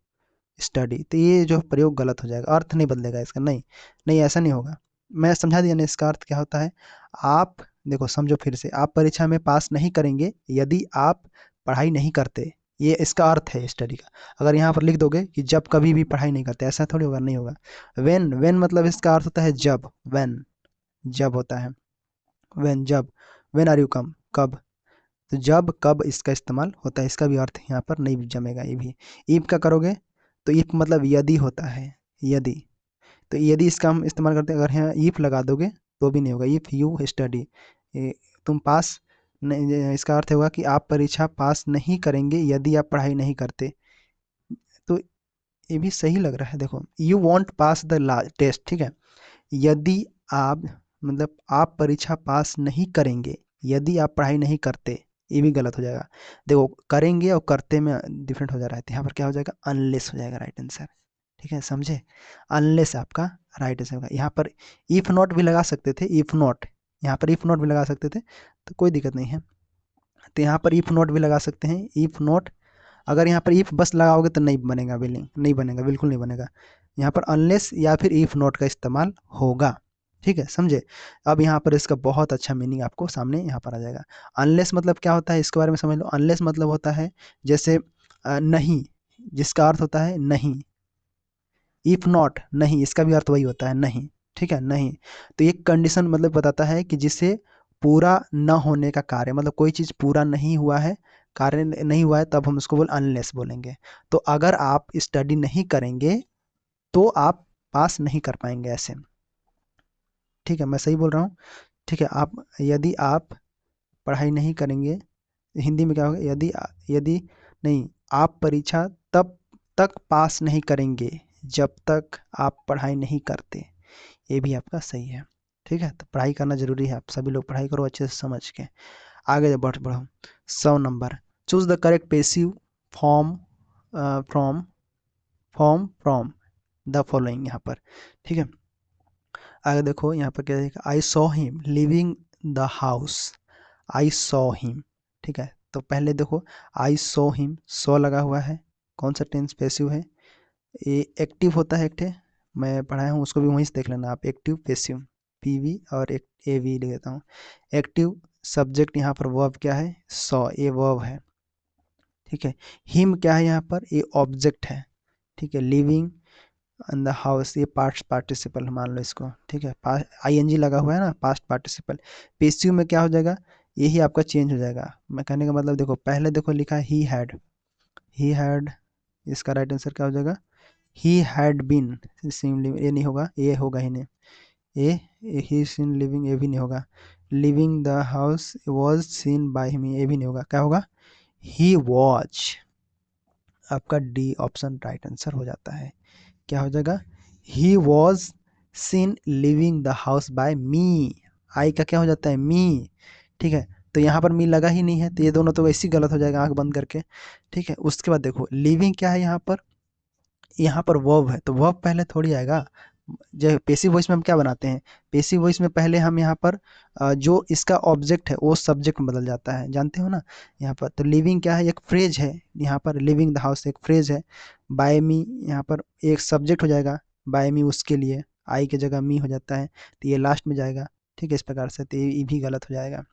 स्टडी, तो ये जो प्रयोग गलत हो जाएगा, अर्थ नहीं बदलेगा इसका, नहीं, नहीं ऐसा नहीं होगा। मैं समझा दिया ना, इसका अर्थ क्या होता है, आप देखो समझो फिर से, आप परीक्षा में पास नहीं करेंगे यदि आप पढ़ाई नहीं करते, ये इसका अर्थ है स्टडी का। अगर यहाँ पर लिख दोगे कि जब कभी भी पढ़ाई नहीं करते, ऐसा थोड़ी होगा, नहीं होगा। वेन मतलब इसका अर्थ होता है जब, वेन, जब होता है, वेन जब, वेन आर यू कम, कब, तो जब कब इसका इस्तेमाल होता है, इसका भी अर्थ यहाँ पर नहीं जमेगा। ये भी इफ का करोगे तो इफ मतलब यदि होता है, यदि, तो यदि इसका हम इस्तेमाल करते हैं, अगर यहाँ इफ लगा दोगे तो भी नहीं होगा। इफ यू स्टडी, तुम पास नहीं, इसका अर्थ होगा कि आप परीक्षा पास नहीं करेंगे यदि आप पढ़ाई नहीं करते। तो ये भी सही लग रहा है, देखो, you want pass the test, ठीक है, यदि आप, मतलब आप परीक्षा पास नहीं करेंगे यदि आप पढ़ाई नहीं करते, ये भी गलत हो जाएगा। देखो, करेंगे और करते में डिफरेंट हो जा रहा है, तो यहाँ पर क्या हो जाएगा, अनलेस हो जाएगा राइट आंसर। ठीक है, समझे, अनलेस आपका राइट आंसर होगा। यहाँ पर इफ नॉट भी लगा सकते थे, इफ नॉट, यहाँ पर इफ नॉट भी लगा सकते थे, तो कोई दिक्कत नहीं है। तो यहाँ पर इफ नॉट भी लगा सकते हैं, इफ नॉट, अगर यहाँ पर इफ बस लगाओगे तो नहीं बनेगा, बिलिंग नहीं बनेगा, बिल्कुल नहीं बनेगा। यहाँ पर अनलेस या फिर इफ नॉट का इस्तेमाल होगा। ठीक है, समझे। अब यहाँ पर इसका बहुत अच्छा मीनिंग आपको सामने यहाँ पर आ जाएगा। अनलेस मतलब क्या होता है, इसके बारे में समझ लो। अनलेस मतलब होता है जैसे नहीं, जिसका अर्थ होता है नहीं, इफ नॉट नहीं, इसका भी अर्थ वही होता है नहीं। ठीक है, नहीं, तो एक कंडीशन मतलब बताता है कि जिसे पूरा न होने का कार्य, मतलब कोई चीज़ पूरा नहीं हुआ है, कार्य नहीं हुआ है, तब हम उसको अनलेस बोलेंगे। तो अगर आप स्टडी नहीं करेंगे तो आप पास नहीं कर पाएंगे, ऐसे। ठीक है, मैं सही बोल रहा हूँ। ठीक है, आप, यदि आप पढ़ाई नहीं करेंगे, हिंदी में क्या होगा, यदि नहीं, आप परीक्षा तब तक पास नहीं करेंगे जब तक आप पढ़ाई नहीं करते, ये भी आपका सही है। ठीक है, तो पढ़ाई करना जरूरी है, आप सभी लोग पढ़ाई करो अच्छे से समझ के। आगे बढ़ो, 100 number, choose the correct passive form from from the following, यहाँ पर। ठीक है, आगे देखो, यहाँ पर क्या है, I saw him living the house, I saw him. ठीक है, तो पहले देखो, आई सॉ हिम, सॉ लगा हुआ है, कौन सा टेंस पैसिव है, ये एक्टिव होता है एक ठे, मैं पढ़ाया हूँ उसको भी वहीं से देख लेना आप, एक्टिव पैसिव, पीवी और एक ए वी लिख देता हूँ। एक्टिव सब्जेक्ट, यहाँ पर वर्ब क्या है, सॉ, ये वर्ब है। ठीक है, हिम क्या है, यहाँ पर ये ऑब्जेक्ट है। ठीक है, लिविंग इन द हाउस, ये पास्ट पार्टिसिपल मान लो इसको। ठीक है, आईएनजी लगा हुआ है ना, पास्ट पार्टिसिपल। पेसिव में क्या हो जाएगा, यही आपका चेंज हो जाएगा। मैं कहने का मतलब देखो, पहले देखो लिखा है ही हैड, इसका राइट आंसर क्या हो जाएगा, he had been seen living, ये नहीं होगा, ये होगा ही नहीं, ये ही सीन लिविंग, ये भी नहीं होगा। Living the house was seen by him, ये भी नहीं होगा, क्या होगा, ही वॉच। आपका डी ऑप्शन राइट आंसर हो जाता है। क्या हो जाएगा, he was seen living the house by me, I का क्या हो जाता है, मी। ठीक है, तो यहाँ पर मी लगा ही नहीं है, तो ये दोनों तो वैसे ही गलत हो जाएगा आंख बंद करके। ठीक है, उसके बाद देखो, लिविंग क्या है यहाँ पर, यहाँ पर वर्ब है, तो वर्ब पहले थोड़ी आएगा। जो पेसिव वॉइस में हम क्या बनाते हैं, पेसिव वॉइस में पहले हम यहाँ पर जो इसका ऑब्जेक्ट है वो सब्जेक्ट में बदल जाता है, जानते हो ना। यहाँ पर तो लिविंग क्या है, एक फ्रेज है, यहाँ पर लिविंग द हाउस एक फ्रेज है। बाय मी यहाँ पर एक सब्जेक्ट हो जाएगा, बाय मी उसके लिए, आई की जगह मी हो जाता है, तो ये लास्ट में जाएगा। ठीक है, इस प्रकार से, तो ये भी गलत हो जाएगा।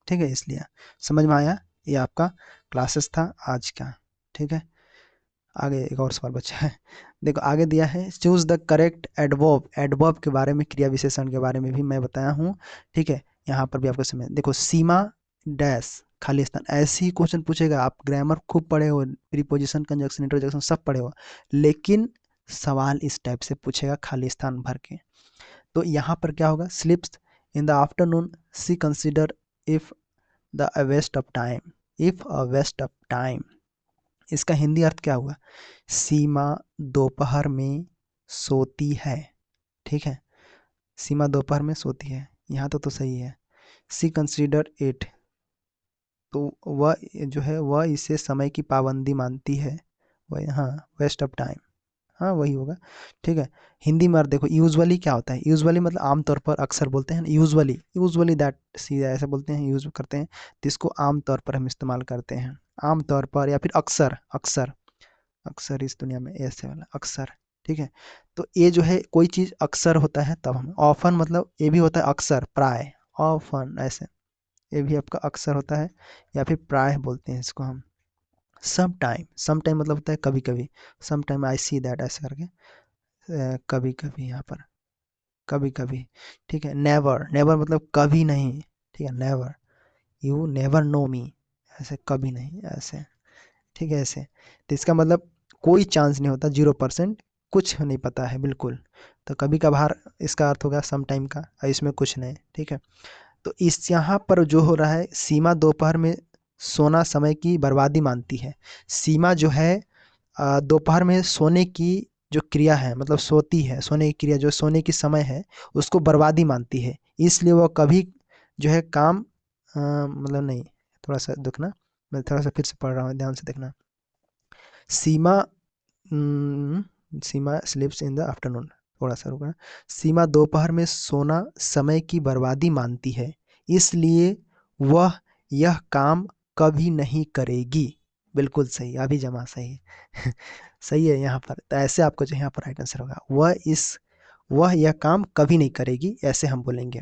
ठीक है, इसलिए समझ में आया, ये आपका क्लासेस था आज का। ठीक है, आगे एक और सवाल बचा है। देखो आगे दिया है, choose the correct adverb. Adverb के बारे में, क्रिया विशेषण के बारे में भी मैं बताया हूँ, ठीक है। यहाँ पर भी आपको समय, देखो सीमा डैश खाली स्थान, ऐसे ही क्वेश्चन पूछेगा। आप ग्रामर खूब पढ़े हो, प्रीपोजिशन, कंजक्शन, इंटरजेक्शन सब पढ़े हो, लेकिन सवाल इस टाइप से पूछेगा खाली स्थान भर के। तो यहाँ पर क्या होगा, slips in the afternoon she consider if the waste of time, if a waste of time. इसका हिंदी अर्थ क्या हुआ, सीमा दोपहर में सोती है, ठीक है। सीमा दोपहर में सोती है, यहाँ तो सही है। सी कंसिडर इट, तो वह जो है वह इसे समय की पाबंदी मानती है, वह, हाँ, वेस्ट ऑफ टाइम, हाँ वही होगा, ठीक है। हिंदी में अर्थ देखो, यूजुअली क्या होता है, यूजुअली मतलब आमतौर पर, अक्सर बोलते हैं यूजुअली, यूजुअली दैट, सीधा ऐसे बोलते हैं, यूज करते हैं, तो इसको आमतौर पर हम इस्तेमाल करते हैं, आमतौर पर, या फिर अक्सर, अक्सर, अक्सर इस दुनिया में ऐसे वाला अक्सर, ठीक है। तो ये जो है कोई चीज़ अक्सर होता है तब हम, ऑफन मतलब ये भी होता है अक्सर, प्राय, ऑफन ऐसे, ये भी आपका अक्सर होता है, या फिर प्राय बोलते हैं इसको हम। सम टाइम, सम टाइम मतलब होता है कभी कभी, some time I see that ऐसे करके, कभी कभी यहाँ पर, कभी कभी, ठीक है। नेवर, नेवर मतलब कभी नहीं, ठीक है, नेवर, यू नेवर नो मी, ऐसे कभी नहीं ऐसे, ठीक है ऐसे। तो इसका मतलब कोई चांस नहीं होता, 0%, कुछ नहीं पता है बिल्कुल। तो कभी कभार इसका अर्थ होगा सम टाइम का, और इसमें कुछ नहीं, ठीक है। तो इस यहाँ पर जो हो रहा है, सीमा दोपहर में सोना समय की बर्बादी मानती है। सीमा जो है दोपहर में सोने की जो क्रिया है, मतलब सोती है, सोने की क्रिया जो सोने की समय है, उसको बर्बादी मानती है, इसलिए वह कभी जो है काम मतलब नहीं, थोड़ा सा देखना, मैं थोड़ा सा फिर से पढ़ रहा हूँ, ध्यान से देखना। सीमा, सीमा स्लीप्स इन द आफ्टरनून, थोड़ा सा रुकना। सीमा दोपहर में सोना समय की बर्बादी मानती है, इसलिए वह यह काम कभी नहीं करेगी। बिल्कुल सही, अभी जमा सही है। सही है यहाँ पर, तो ऐसे आपको जो यहाँ पर राइट आंसर होगा, वह यह काम कभी नहीं करेगी, ऐसे हम बोलेंगे।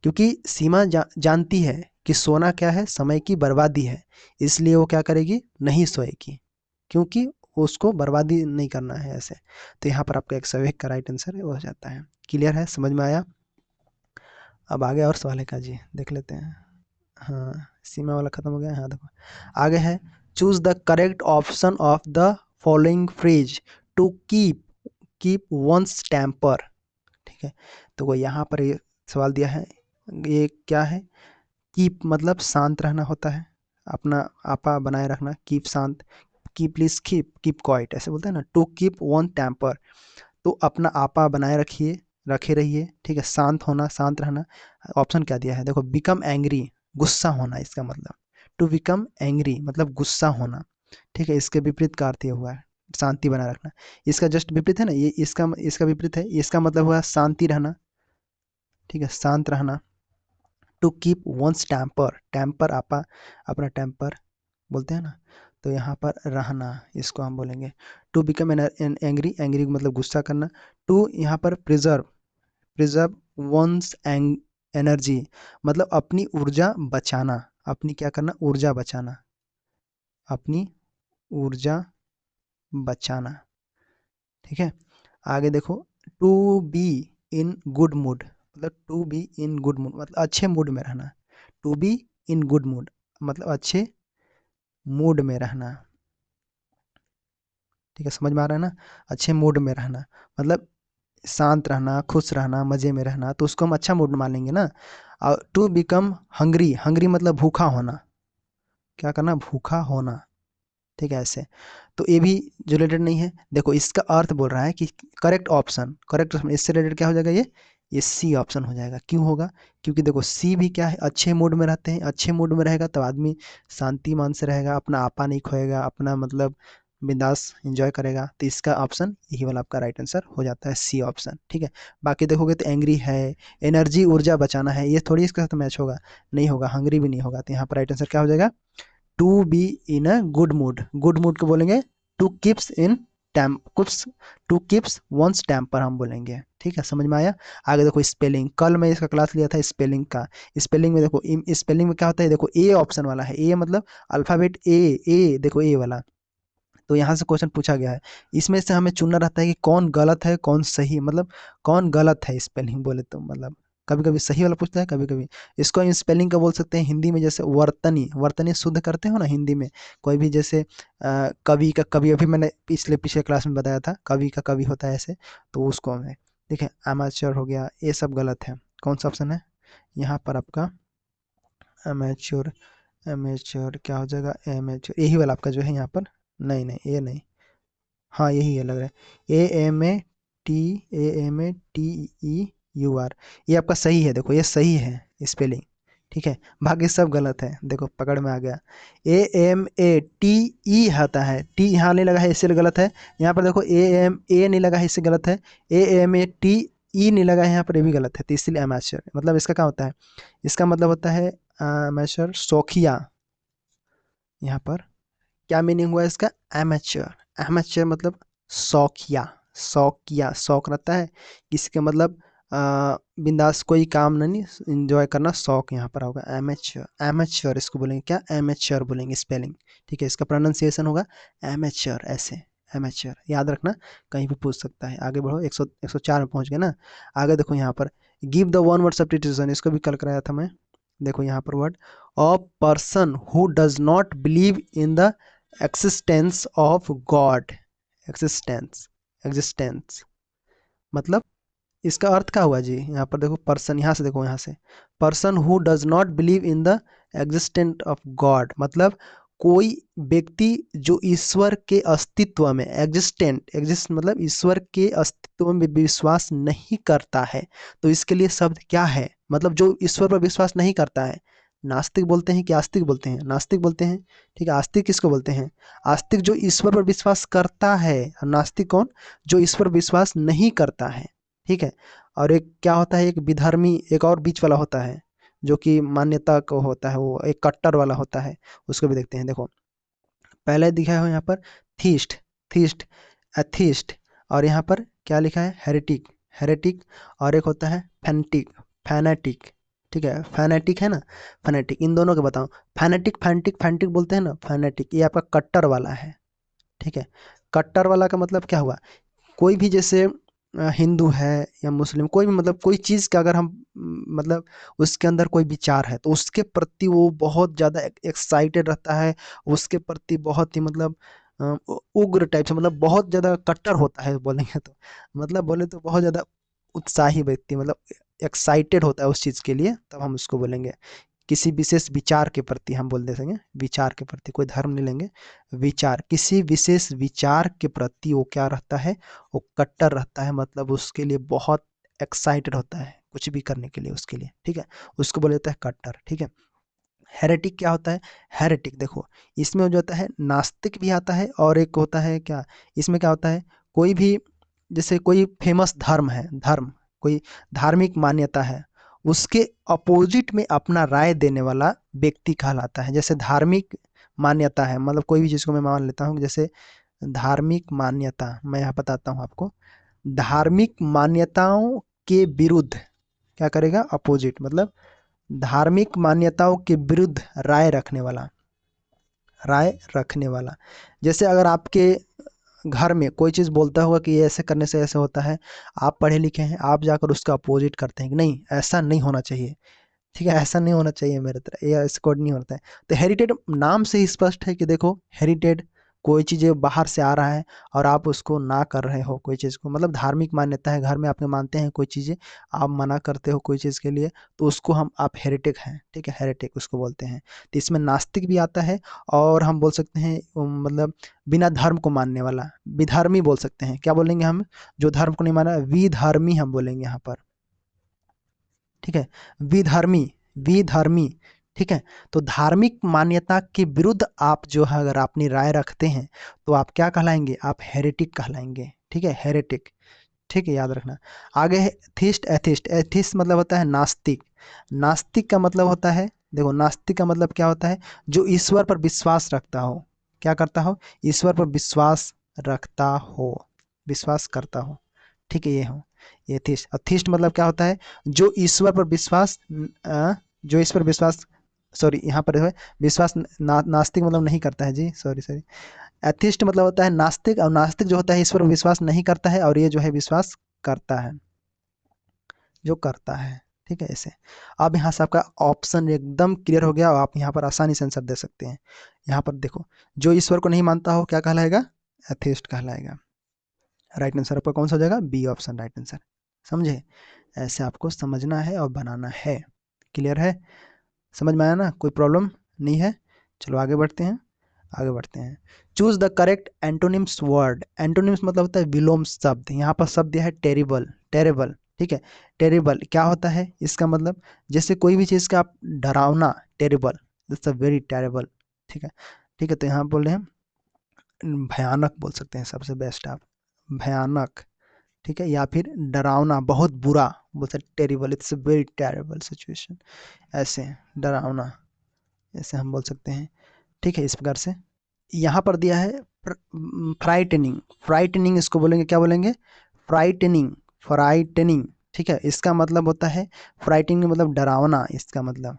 क्योंकि सीमा जानती है कि सोना क्या है, समय की बर्बादी है, इसलिए वो क्या करेगी, नहीं सोएगी, क्योंकि उसको बर्बादी नहीं करना है ऐसे। तो यहाँ पर आपका 101 का राइट आंसर हो जाता है। क्लियर है, समझ में आया। अब आगे और सवाल है का जी, देख लेते हैं। हाँ, सीमा वाला खत्म हो गया, हाँ देखो आगे है, choose the correct option of the following phrase to keep, keep one's temper, ठीक है। तो वो यहाँ पर ये सवाल दिया है, ये क्या है, कीप मतलब शांत रहना होता है, अपना आपा बनाए रखना, कीप शांत, keep please keep, keep quiet ऐसे बोलते हैं ना। टू कीप वन टेम्पर, तो अपना आपा बनाए रखिए, रखे रहिए, ठीक है। शांत होना, शांत रहना। ऑप्शन क्या दिया है, देखो, बिकम एंग्री, गुस्सा होना, इसका मतलब टू बिकम एंग्री मतलब गुस्सा होना, ठीक है। इसके विपरीत का अर्थ ये हुआ है शांति बनाए रखना। इसका जस्ट विपरीत है ना ये, इसका इसका विपरीत है, इसका मतलब हुआ शांति रहना, ठीक है, शांत रहना। To keep one's temper, temper आपा, अपना टेम्पर बोलते हैं ना, तो यहाँ पर रहना, इसको हम बोलेंगे। टू बिकम एंग्री, एंग्री मतलब गुस्सा करना। टू यहाँ पर प्रिजर्व, प्रिजर्व वंस एनर्जी मतलब अपनी ऊर्जा बचाना, अपनी क्या करना, ऊर्जा बचाना, अपनी ऊर्जा बचाना, ठीक है। आगे देखो, to be in good mood मतलब to be in good mood मतलब अच्छे मूड में रहना, to be in good mood मतलब अच्छे मूड में रहना, ठीक है, समझ में आ रहा है ना। अच्छे मूड में रहना मतलब शांत रहना, खुश रहना, मज़े में रहना, तो उसको हम अच्छा मूड मान लेंगे ना। और टू बिकम हंग्री, हंग्री मतलब भूखा होना, क्या करना, भूखा होना, ठीक है ऐसे। तो ये भी जो रिलेटेड नहीं है, देखो इसका अर्थ बोल रहा है कि करेक्ट ऑप्शन, करेक्ट ऑप्शन इससे रिलेटेड क्या हो जाएगा, ये सी ऑप्शन हो जाएगा। क्यों होगा, क्योंकि देखो सी भी क्या है, अच्छे मूड में रहते हैं, अच्छे मूड में रहेगा तो आदमी शांति मान से रहेगा, अपना आपा नहीं खोएगा, अपना मतलब बिंदास एंजॉय करेगा। तो इसका ऑप्शन यही वाला आपका राइट आंसर हो जाता है, सी ऑप्शन, ठीक है। बाकी देखोगे तो एंग्री है, एनर्जी ऊर्जा बचाना है, ये थोड़ी इसके साथ मैच होगा, नहीं होगा, हंग्री भी नहीं होगा। तो यहाँ पर राइट आंसर क्या हो जाएगा, to be in a good mood, good mood को बोलेंगे to keeps in cups, to keeps once temper हम बोलेंगे, ठीक है, समझ में आया। आगे देखो स्पेलिंग, कल मैं इसका क्लास लिया था स्पेलिंग का। स्पेलिंग में देखो, स्पेलिंग में क्या होता है, देखो ए ऑप्शन वाला है, ए मतलब अल्फाबेट ए, ए देखो ए वाला, तो यहाँ से क्वेश्चन पूछा गया है, इसमें से हमें चुनना रहता है कि कौन गलत है कौन सही, मतलब कौन गलत है स्पेलिंग बोले तो, मतलब कभी कभी सही वाला पूछता है, कभी कभी इसको हम स्पेलिंग का बोल सकते हैं हिंदी में, जैसे वर्तनी, वर्तनी शुद्ध करते हो ना हिंदी में, कोई भी जैसे कवि का कवि, अभी मैंने पिछले पिछले क्लास में बताया था कवि का कवि होता है ऐसे, तो उसको हमें देखिए अमेच्योर हो गया, ये सब गलत है। कौन सा ऑप्शन है यहाँ पर आपका, अमेच्योर, एमेच्योर क्या हो जाएगा, एमेच्योर यही वाला आपका जो है यहाँ पर, नहीं नहीं ये नहीं, हाँ यही है लग रहा है, टी, AMATEUR, ये आपका सही है, देखो ये सही है स्पेलिंग, ठीक है, बाकी सब गलत है, देखो पकड़ में आ गया। AMATE आता है, टी यहाँ नहीं लगा है इससे गलत है, यहाँ पर देखो AMA नहीं लगा है इससे गलत है, AMATE नहीं लगा है यहाँ पर, ये भी गलत है, तो इसलिए अमेच्योर, मतलब इसका क्या होता है, इसका मतलब होता है अमेच्योर शौकिया, यहाँ पर क्या मीनिंग हुआ इसका, एमेच्योर, एमेच्योर मतलब शौकिया, शौकिया शौक रहता है किसी का, मतलब बिंदास कोई काम नहीं, इंजॉय करना शौक यहाँ पर होगा, एमेच्योर, एमेच्योर इसको बोलेंगे क्या, एमेच्योर बोलेंगे स्पेलिंग, ठीक है, इसका प्रोनाउंसिएशन होगा एमेच्योर, ऐसे एमेच्योर, याद रखना, कहीं भी पूछ सकता है। आगे बढ़ो, 104 में पहुंच गए ना, आगे देखो यहाँ पर give the one word substitution, इसको भी कल कराया था मैं, देखो यहाँ पर word, a person who does not believe in the existence of God, existence, existence, मतलब इसका अर्थ क्या हुआ जी, यहाँ पर देखो पर्सन, यहाँ से देखो, यहाँ से person who does not believe in the existent of God, मतलब कोई व्यक्ति जो ईश्वर के अस्तित्व में, एग्जिस्टेंट, एग्जिस्ट मतलब ईश्वर के अस्तित्व में विश्वास नहीं करता है, तो इसके लिए शब्द क्या है, मतलब जो ईश्वर पर विश्वास नहीं करता है, नास्तिक बोलते हैं कि आस्तिक बोलते हैं, नास्तिक बोलते हैं, ठीक है, आस्तिक किसको बोलते हैं, आस्तिक जो ईश्वर पर विश्वास करता है, और नास्तिक कौन, जो ईश्वर पर विश्वास नहीं करता है, ठीक है। और एक क्या होता है, एक विधर्मी, एक और बीच वाला होता है, जो कि मान्यता को होता है, वो एक कट्टर वाला होता है, उसको भी देखते हैं। देखो पहले दिखा है यहाँ पर थीस्ट, थीस्ट, एथीस्ट, और यहाँ पर क्या लिखा है, हेरेटिक, हेरेटिक, और एक होता है फैनेटिक, फैनेटिक, ठीक है, फैनेटिक है ना, फैनेटिक, इन दोनों के बताओ, फैनेटिक, फैनेटिक, फैनेटिक बोलते हैं ना, फैनेटिक ये आपका कट्टर वाला है, ठीक है, कट्टर वाला का मतलब क्या हुआ, कोई भी जैसे हिंदू है या मुस्लिम, कोई भी मतलब कोई चीज़ का अगर हम मतलब उसके अंदर कोई विचार है तो उसके प्रति वो बहुत ज़्यादा एक्साइटेड रहता है, उसके प्रति बहुत ही मतलब उग्र टाइप से, मतलब बहुत ज़्यादा कट्टर होता है बोलेंगे तो, मतलब बोले तो बहुत ज़्यादा उत्साही व्यक्ति, मतलब एक्साइटेड होता है उस चीज़ के लिए, तब हम उसको बोलेंगे। किसी विशेष विचार के प्रति हम बोल दे सकेंगे, विचार के प्रति, कोई धर्म नहीं लेंगे, विचार, किसी विशेष विचार के प्रति वो क्या रहता है, वो कट्टर रहता है, मतलब उसके लिए बहुत एक्साइटेड होता है कुछ भी करने के लिए उसके लिए, ठीक है, उसको बोले जाता है कट्टर, ठीक है। हेरेटिक क्या होता है, हेरेटिक देखो इसमें जो होता है नास्तिक भी आता है, और एक होता है क्या, इसमें क्या होता है, कोई भी जैसे कोई फेमस धर्म है, धर्म कोई धार्मिक मान्यता है, उसके अपोजिट में अपना राय देने वाला व्यक्ति कहलाता है। जैसे धार्मिक मान्यता है, मतलब कोई भी चीज़ को मैं मान लेता हूँ, जैसे धार्मिक मान्यता, मैं यहाँ बताता हूँ आपको, धार्मिक मान्यताओं के विरुद्ध क्या करेगा, अपोजिट, मतलब धार्मिक मान्यताओं के विरुद्ध राय रखने वाला, राय रखने वाला, जैसे अगर आपके घर में कोई चीज़ बोलता होगा कि ये ऐसे करने से ऐसे होता है, आप पढ़े लिखे हैं, आप जाकर उसका अपोजिट करते हैं कि नहीं ऐसा नहीं होना चाहिए, ठीक है, ऐसा नहीं होना चाहिए मेरे तरह, ये स्कोर नहीं होता है। तो हेरिटेड नाम से ही स्पष्ट है कि देखो हेरिटेड, कोई चीज़ बाहर से आ रहा है और आप उसको ना कर रहे हो कोई चीज़ को, मतलब धार्मिक मान्यता है, घर में आपने मानते हैं कोई चीज़ें, आप मना करते हो कोई चीज़ के लिए, तो उसको हम, आप हेरिटिक हैं, ठीक है, हेरिटिक उसको बोलते हैं। तो इसमें नास्तिक भी आता है, और हम बोल सकते हैं मतलब बिना धर्म को मानने वाला, विधर्मी बोल सकते हैं, क्या बोलेंगे हम, जो धर्म को नहीं माना, विधर्मी हम बोलेंगे यहाँ पर, ठीक है, विधर्मी, विधर्मी, ठीक है। तो धार्मिक मान्यता के विरुद्ध आप जो है अगर अपनी राय रखते हैं तो आप क्या कहलाएंगे, आप हेरेटिक कहलाएंगे, ठीक है, हेरेटिक, ठीक है, याद रखना। आगे है थीस्ट, एथिस्ट, एथिस्ट मतलब होता है नास्तिक, नास्तिक का मतलब होता है, देखो नास्तिक का मतलब क्या होता है, जो ईश्वर पर विश्वास रखता हो, क्या करता हो, ईश्वर पर विश्वास रखता हो, विश्वास करता हो, ठीक है, ये हो, ये थीस्ट। अथिस्ट मतलब क्या होता है, जो ईश्वर पर विश्वास जो ईश्वर विश्वास, सॉरी यहाँ पर है विश्वास नास्तिक मतलब नहीं करता है जी, सॉरी सॉरी, एथिस्ट मतलब होता है नास्तिक, और नास्तिक जो होता है ईश्वर पर विश्वास नहीं करता है, और ये जो है विश्वास करता है, जो करता है। ठीक है ऐसे। अब यहाँ से आपका ऑप्शन एकदम क्लियर हो गया, और आप यहाँ पर आसानी से आंसर दे सकते हैं। यहाँ पर देखो, जो ईश्वर को नहीं मानता हो क्या कहलाएगा, एथिस्ट कहलाएगा। राइट आंसर आपका कौन सा हो जाएगा, बी ऑप्शन राइट आंसर। समझे, ऐसे आपको समझना है और बनाना है। क्लियर है, समझ में आया ना, कोई प्रॉब्लम नहीं है। चलो आगे बढ़ते हैं, आगे बढ़ते हैं। Choose the correct antonyms word. Antonyms मतलब होता है विलोम शब्द। यहाँ पर शब्द दिया है टेरिबल, टेरेबल। ठीक है, टेरिबल क्या होता है, इसका मतलब जैसे कोई भी चीज़ का आप डरावना, terrible, that's a very terrible. ठीक है, ठीक है, तो यहाँ बोल रहे हैं भयानक, बोल सकते हैं सबसे बेस्ट आप, भयानक। ठीक है, या फिर डरावना, बहुत बुरा, बोल सकते terrible, it's a very terrible situation. ऐसे डरावना, ऐसे हम बोल सकते हैं। ठीक है, इस प्रकार से। यहाँ पर दिया है फ्राइटनिंग, फ्राइटनिंग इसको बोलेंगे, क्या बोलेंगे, फ्राइटनिंग, फ्राइटनिंग। ठीक है, इसका मतलब होता है फ्राइटनिंग मतलब डरावना, इसका मतलब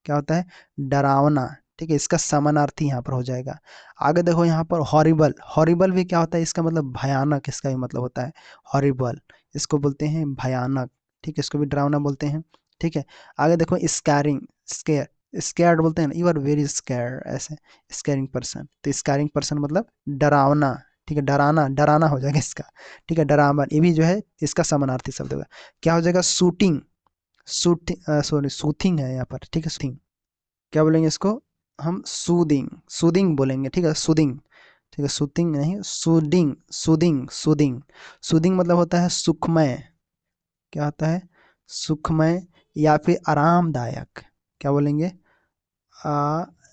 क्या होता है, डरावना। ठीक है, इसका समानार्थी यहाँ पर हो जाएगा। आगे देखो यहाँ पर हॉरिबल, हॉरिबल भी क्या होता है, इसका मतलब भयानक, इसका भी मतलब होता है हॉरिबल, इसको बोलते हैं भयानक। ठीक है, इसको भी डरावना बोलते हैं। ठीक है, आगे देखो स्कैरिंग, स्केयर, स्कैर्ड बोलते हैं ना, यू आर वेरी स्कैर, ऐसे स्कैरिंग पर्सन, तो स्कैरिंग पर्सन मतलब डरावना। ठीक है, डराना, डराना हो जाएगा इसका। ठीक है, डरावना, ये भी जो है इसका समानार्थी शब्द होगा। क्या हो जाएगा, शूटिंग, शूटिंग, सॉरी सूथिंग है यहाँ पर। ठीक है, सूथिंग, क्या बोलेंगे इसको, हम सूदिंग, सूदिंग बोलेंगे। ठीक है, सूदिंग। ठीक है, सूथिंग नहीं, सूदिंग, सूदिंग, सूदिंग। सूदिंग मतलब होता है सुखमय, क्या होता है, सुखमय या फिर आरामदायक। क्या बोलेंगे,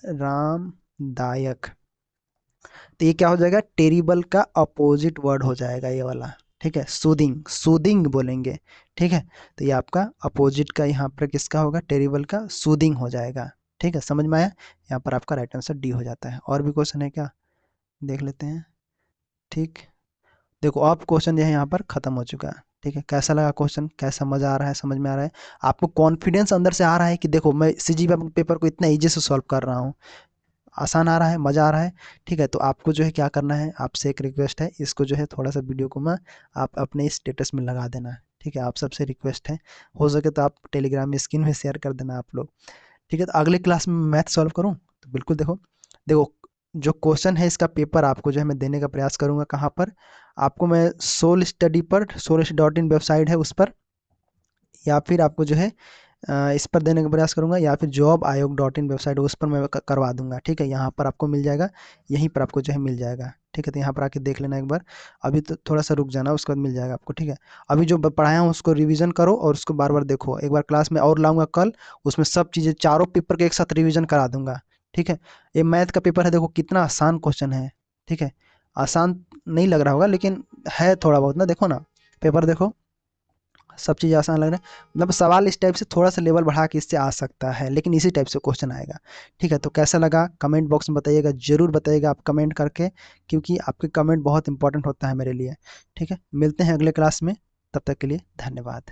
आरामदायक। तो ये क्या हो जाएगा, टेरिबल का अपोजिट वर्ड हो जाएगा ये वाला। ठीक है, सूदिंग, सूदिंग बोलेंगे। ठीक है, तो ये आपका अपोजिट का यहाँ पर किसका होगा, टेरिबल का, सूदिंग हो जाएगा। ठीक है, समझ में आया, यहाँ पर आपका राइट आंसर डी हो जाता है। और भी क्वेश्चन है क्या, देख लेते हैं। ठीक, देखो अब क्वेश्चन जो है यहाँ पर खत्म हो चुका है। ठीक है, कैसा लगा क्वेश्चन, कैसा, मजा आ रहा है, समझ में आ रहा है, आपको कॉन्फिडेंस अंदर से आ रहा है कि देखो मैं सीजी पेपर को इतना इजी से सॉल्व कर रहा हूँ, आसान आ रहा है, मज़ा आ रहा है। ठीक है, तो आपको जो है क्या करना है, आपसे एक रिक्वेस्ट है, इसको जो है थोड़ा सा वीडियो को मैं आप अपने स्टेटस में लगा देना। ठीक है, आप सबसे रिक्वेस्ट है, हो सके तो आप टेलीग्राम में स्क्रीन में शेयर कर देना आप लोग। ठीक है, तो अगले क्लास में मैथ सॉल्व करूँ तो बिल्कुल देखो, देखो जो क्वेश्चन है इसका पेपर आपको जो है मैं देने का प्रयास करूँगा। कहाँ पर आपको मैं, सोल स्टडी पर, soul.in वेबसाइट है उस पर, या फिर आपको जो है इस पर देने का प्रयास करूंगा, या फिर जॉब आयोग डॉट इन वेबसाइट उस पर मैं करवा दूंगा। ठीक है, यहाँ पर आपको मिल जाएगा, यहीं पर आपको जो है मिल जाएगा। ठीक है, तो यहाँ पर आके देख लेना एक बार, अभी तो थोड़ा सा रुक जाना, उसके बाद मिल जाएगा आपको। ठीक है, अभी जो पढ़ाया हूँ उसको रिवीजन करो, और उसको बार बार देखो, एक बार क्लास में और लाऊंगा कल, उसमें सब चीज़ें, चारों पेपर के एक साथ रिविजन करा दूंगा। ठीक है, ये मैथ का पेपर है, देखो कितना आसान क्वेश्चन है। ठीक है, आसान नहीं लग रहा होगा लेकिन है थोड़ा बहुत ना, देखो ना पेपर देखो, सब चीज़ आसान लग रहा है, मतलब सवाल इस टाइप से थोड़ा सा लेवल बढ़ा के इससे आ सकता है, लेकिन इसी टाइप से क्वेश्चन आएगा। ठीक है, तो कैसा लगा कमेंट बॉक्स में बताइएगा, ज़रूर बताइएगा आप कमेंट करके, क्योंकि आपके कमेंट बहुत इंपॉर्टेंट होता है मेरे लिए। ठीक है, मिलते हैं अगले क्लास में, तब तक के लिए धन्यवाद।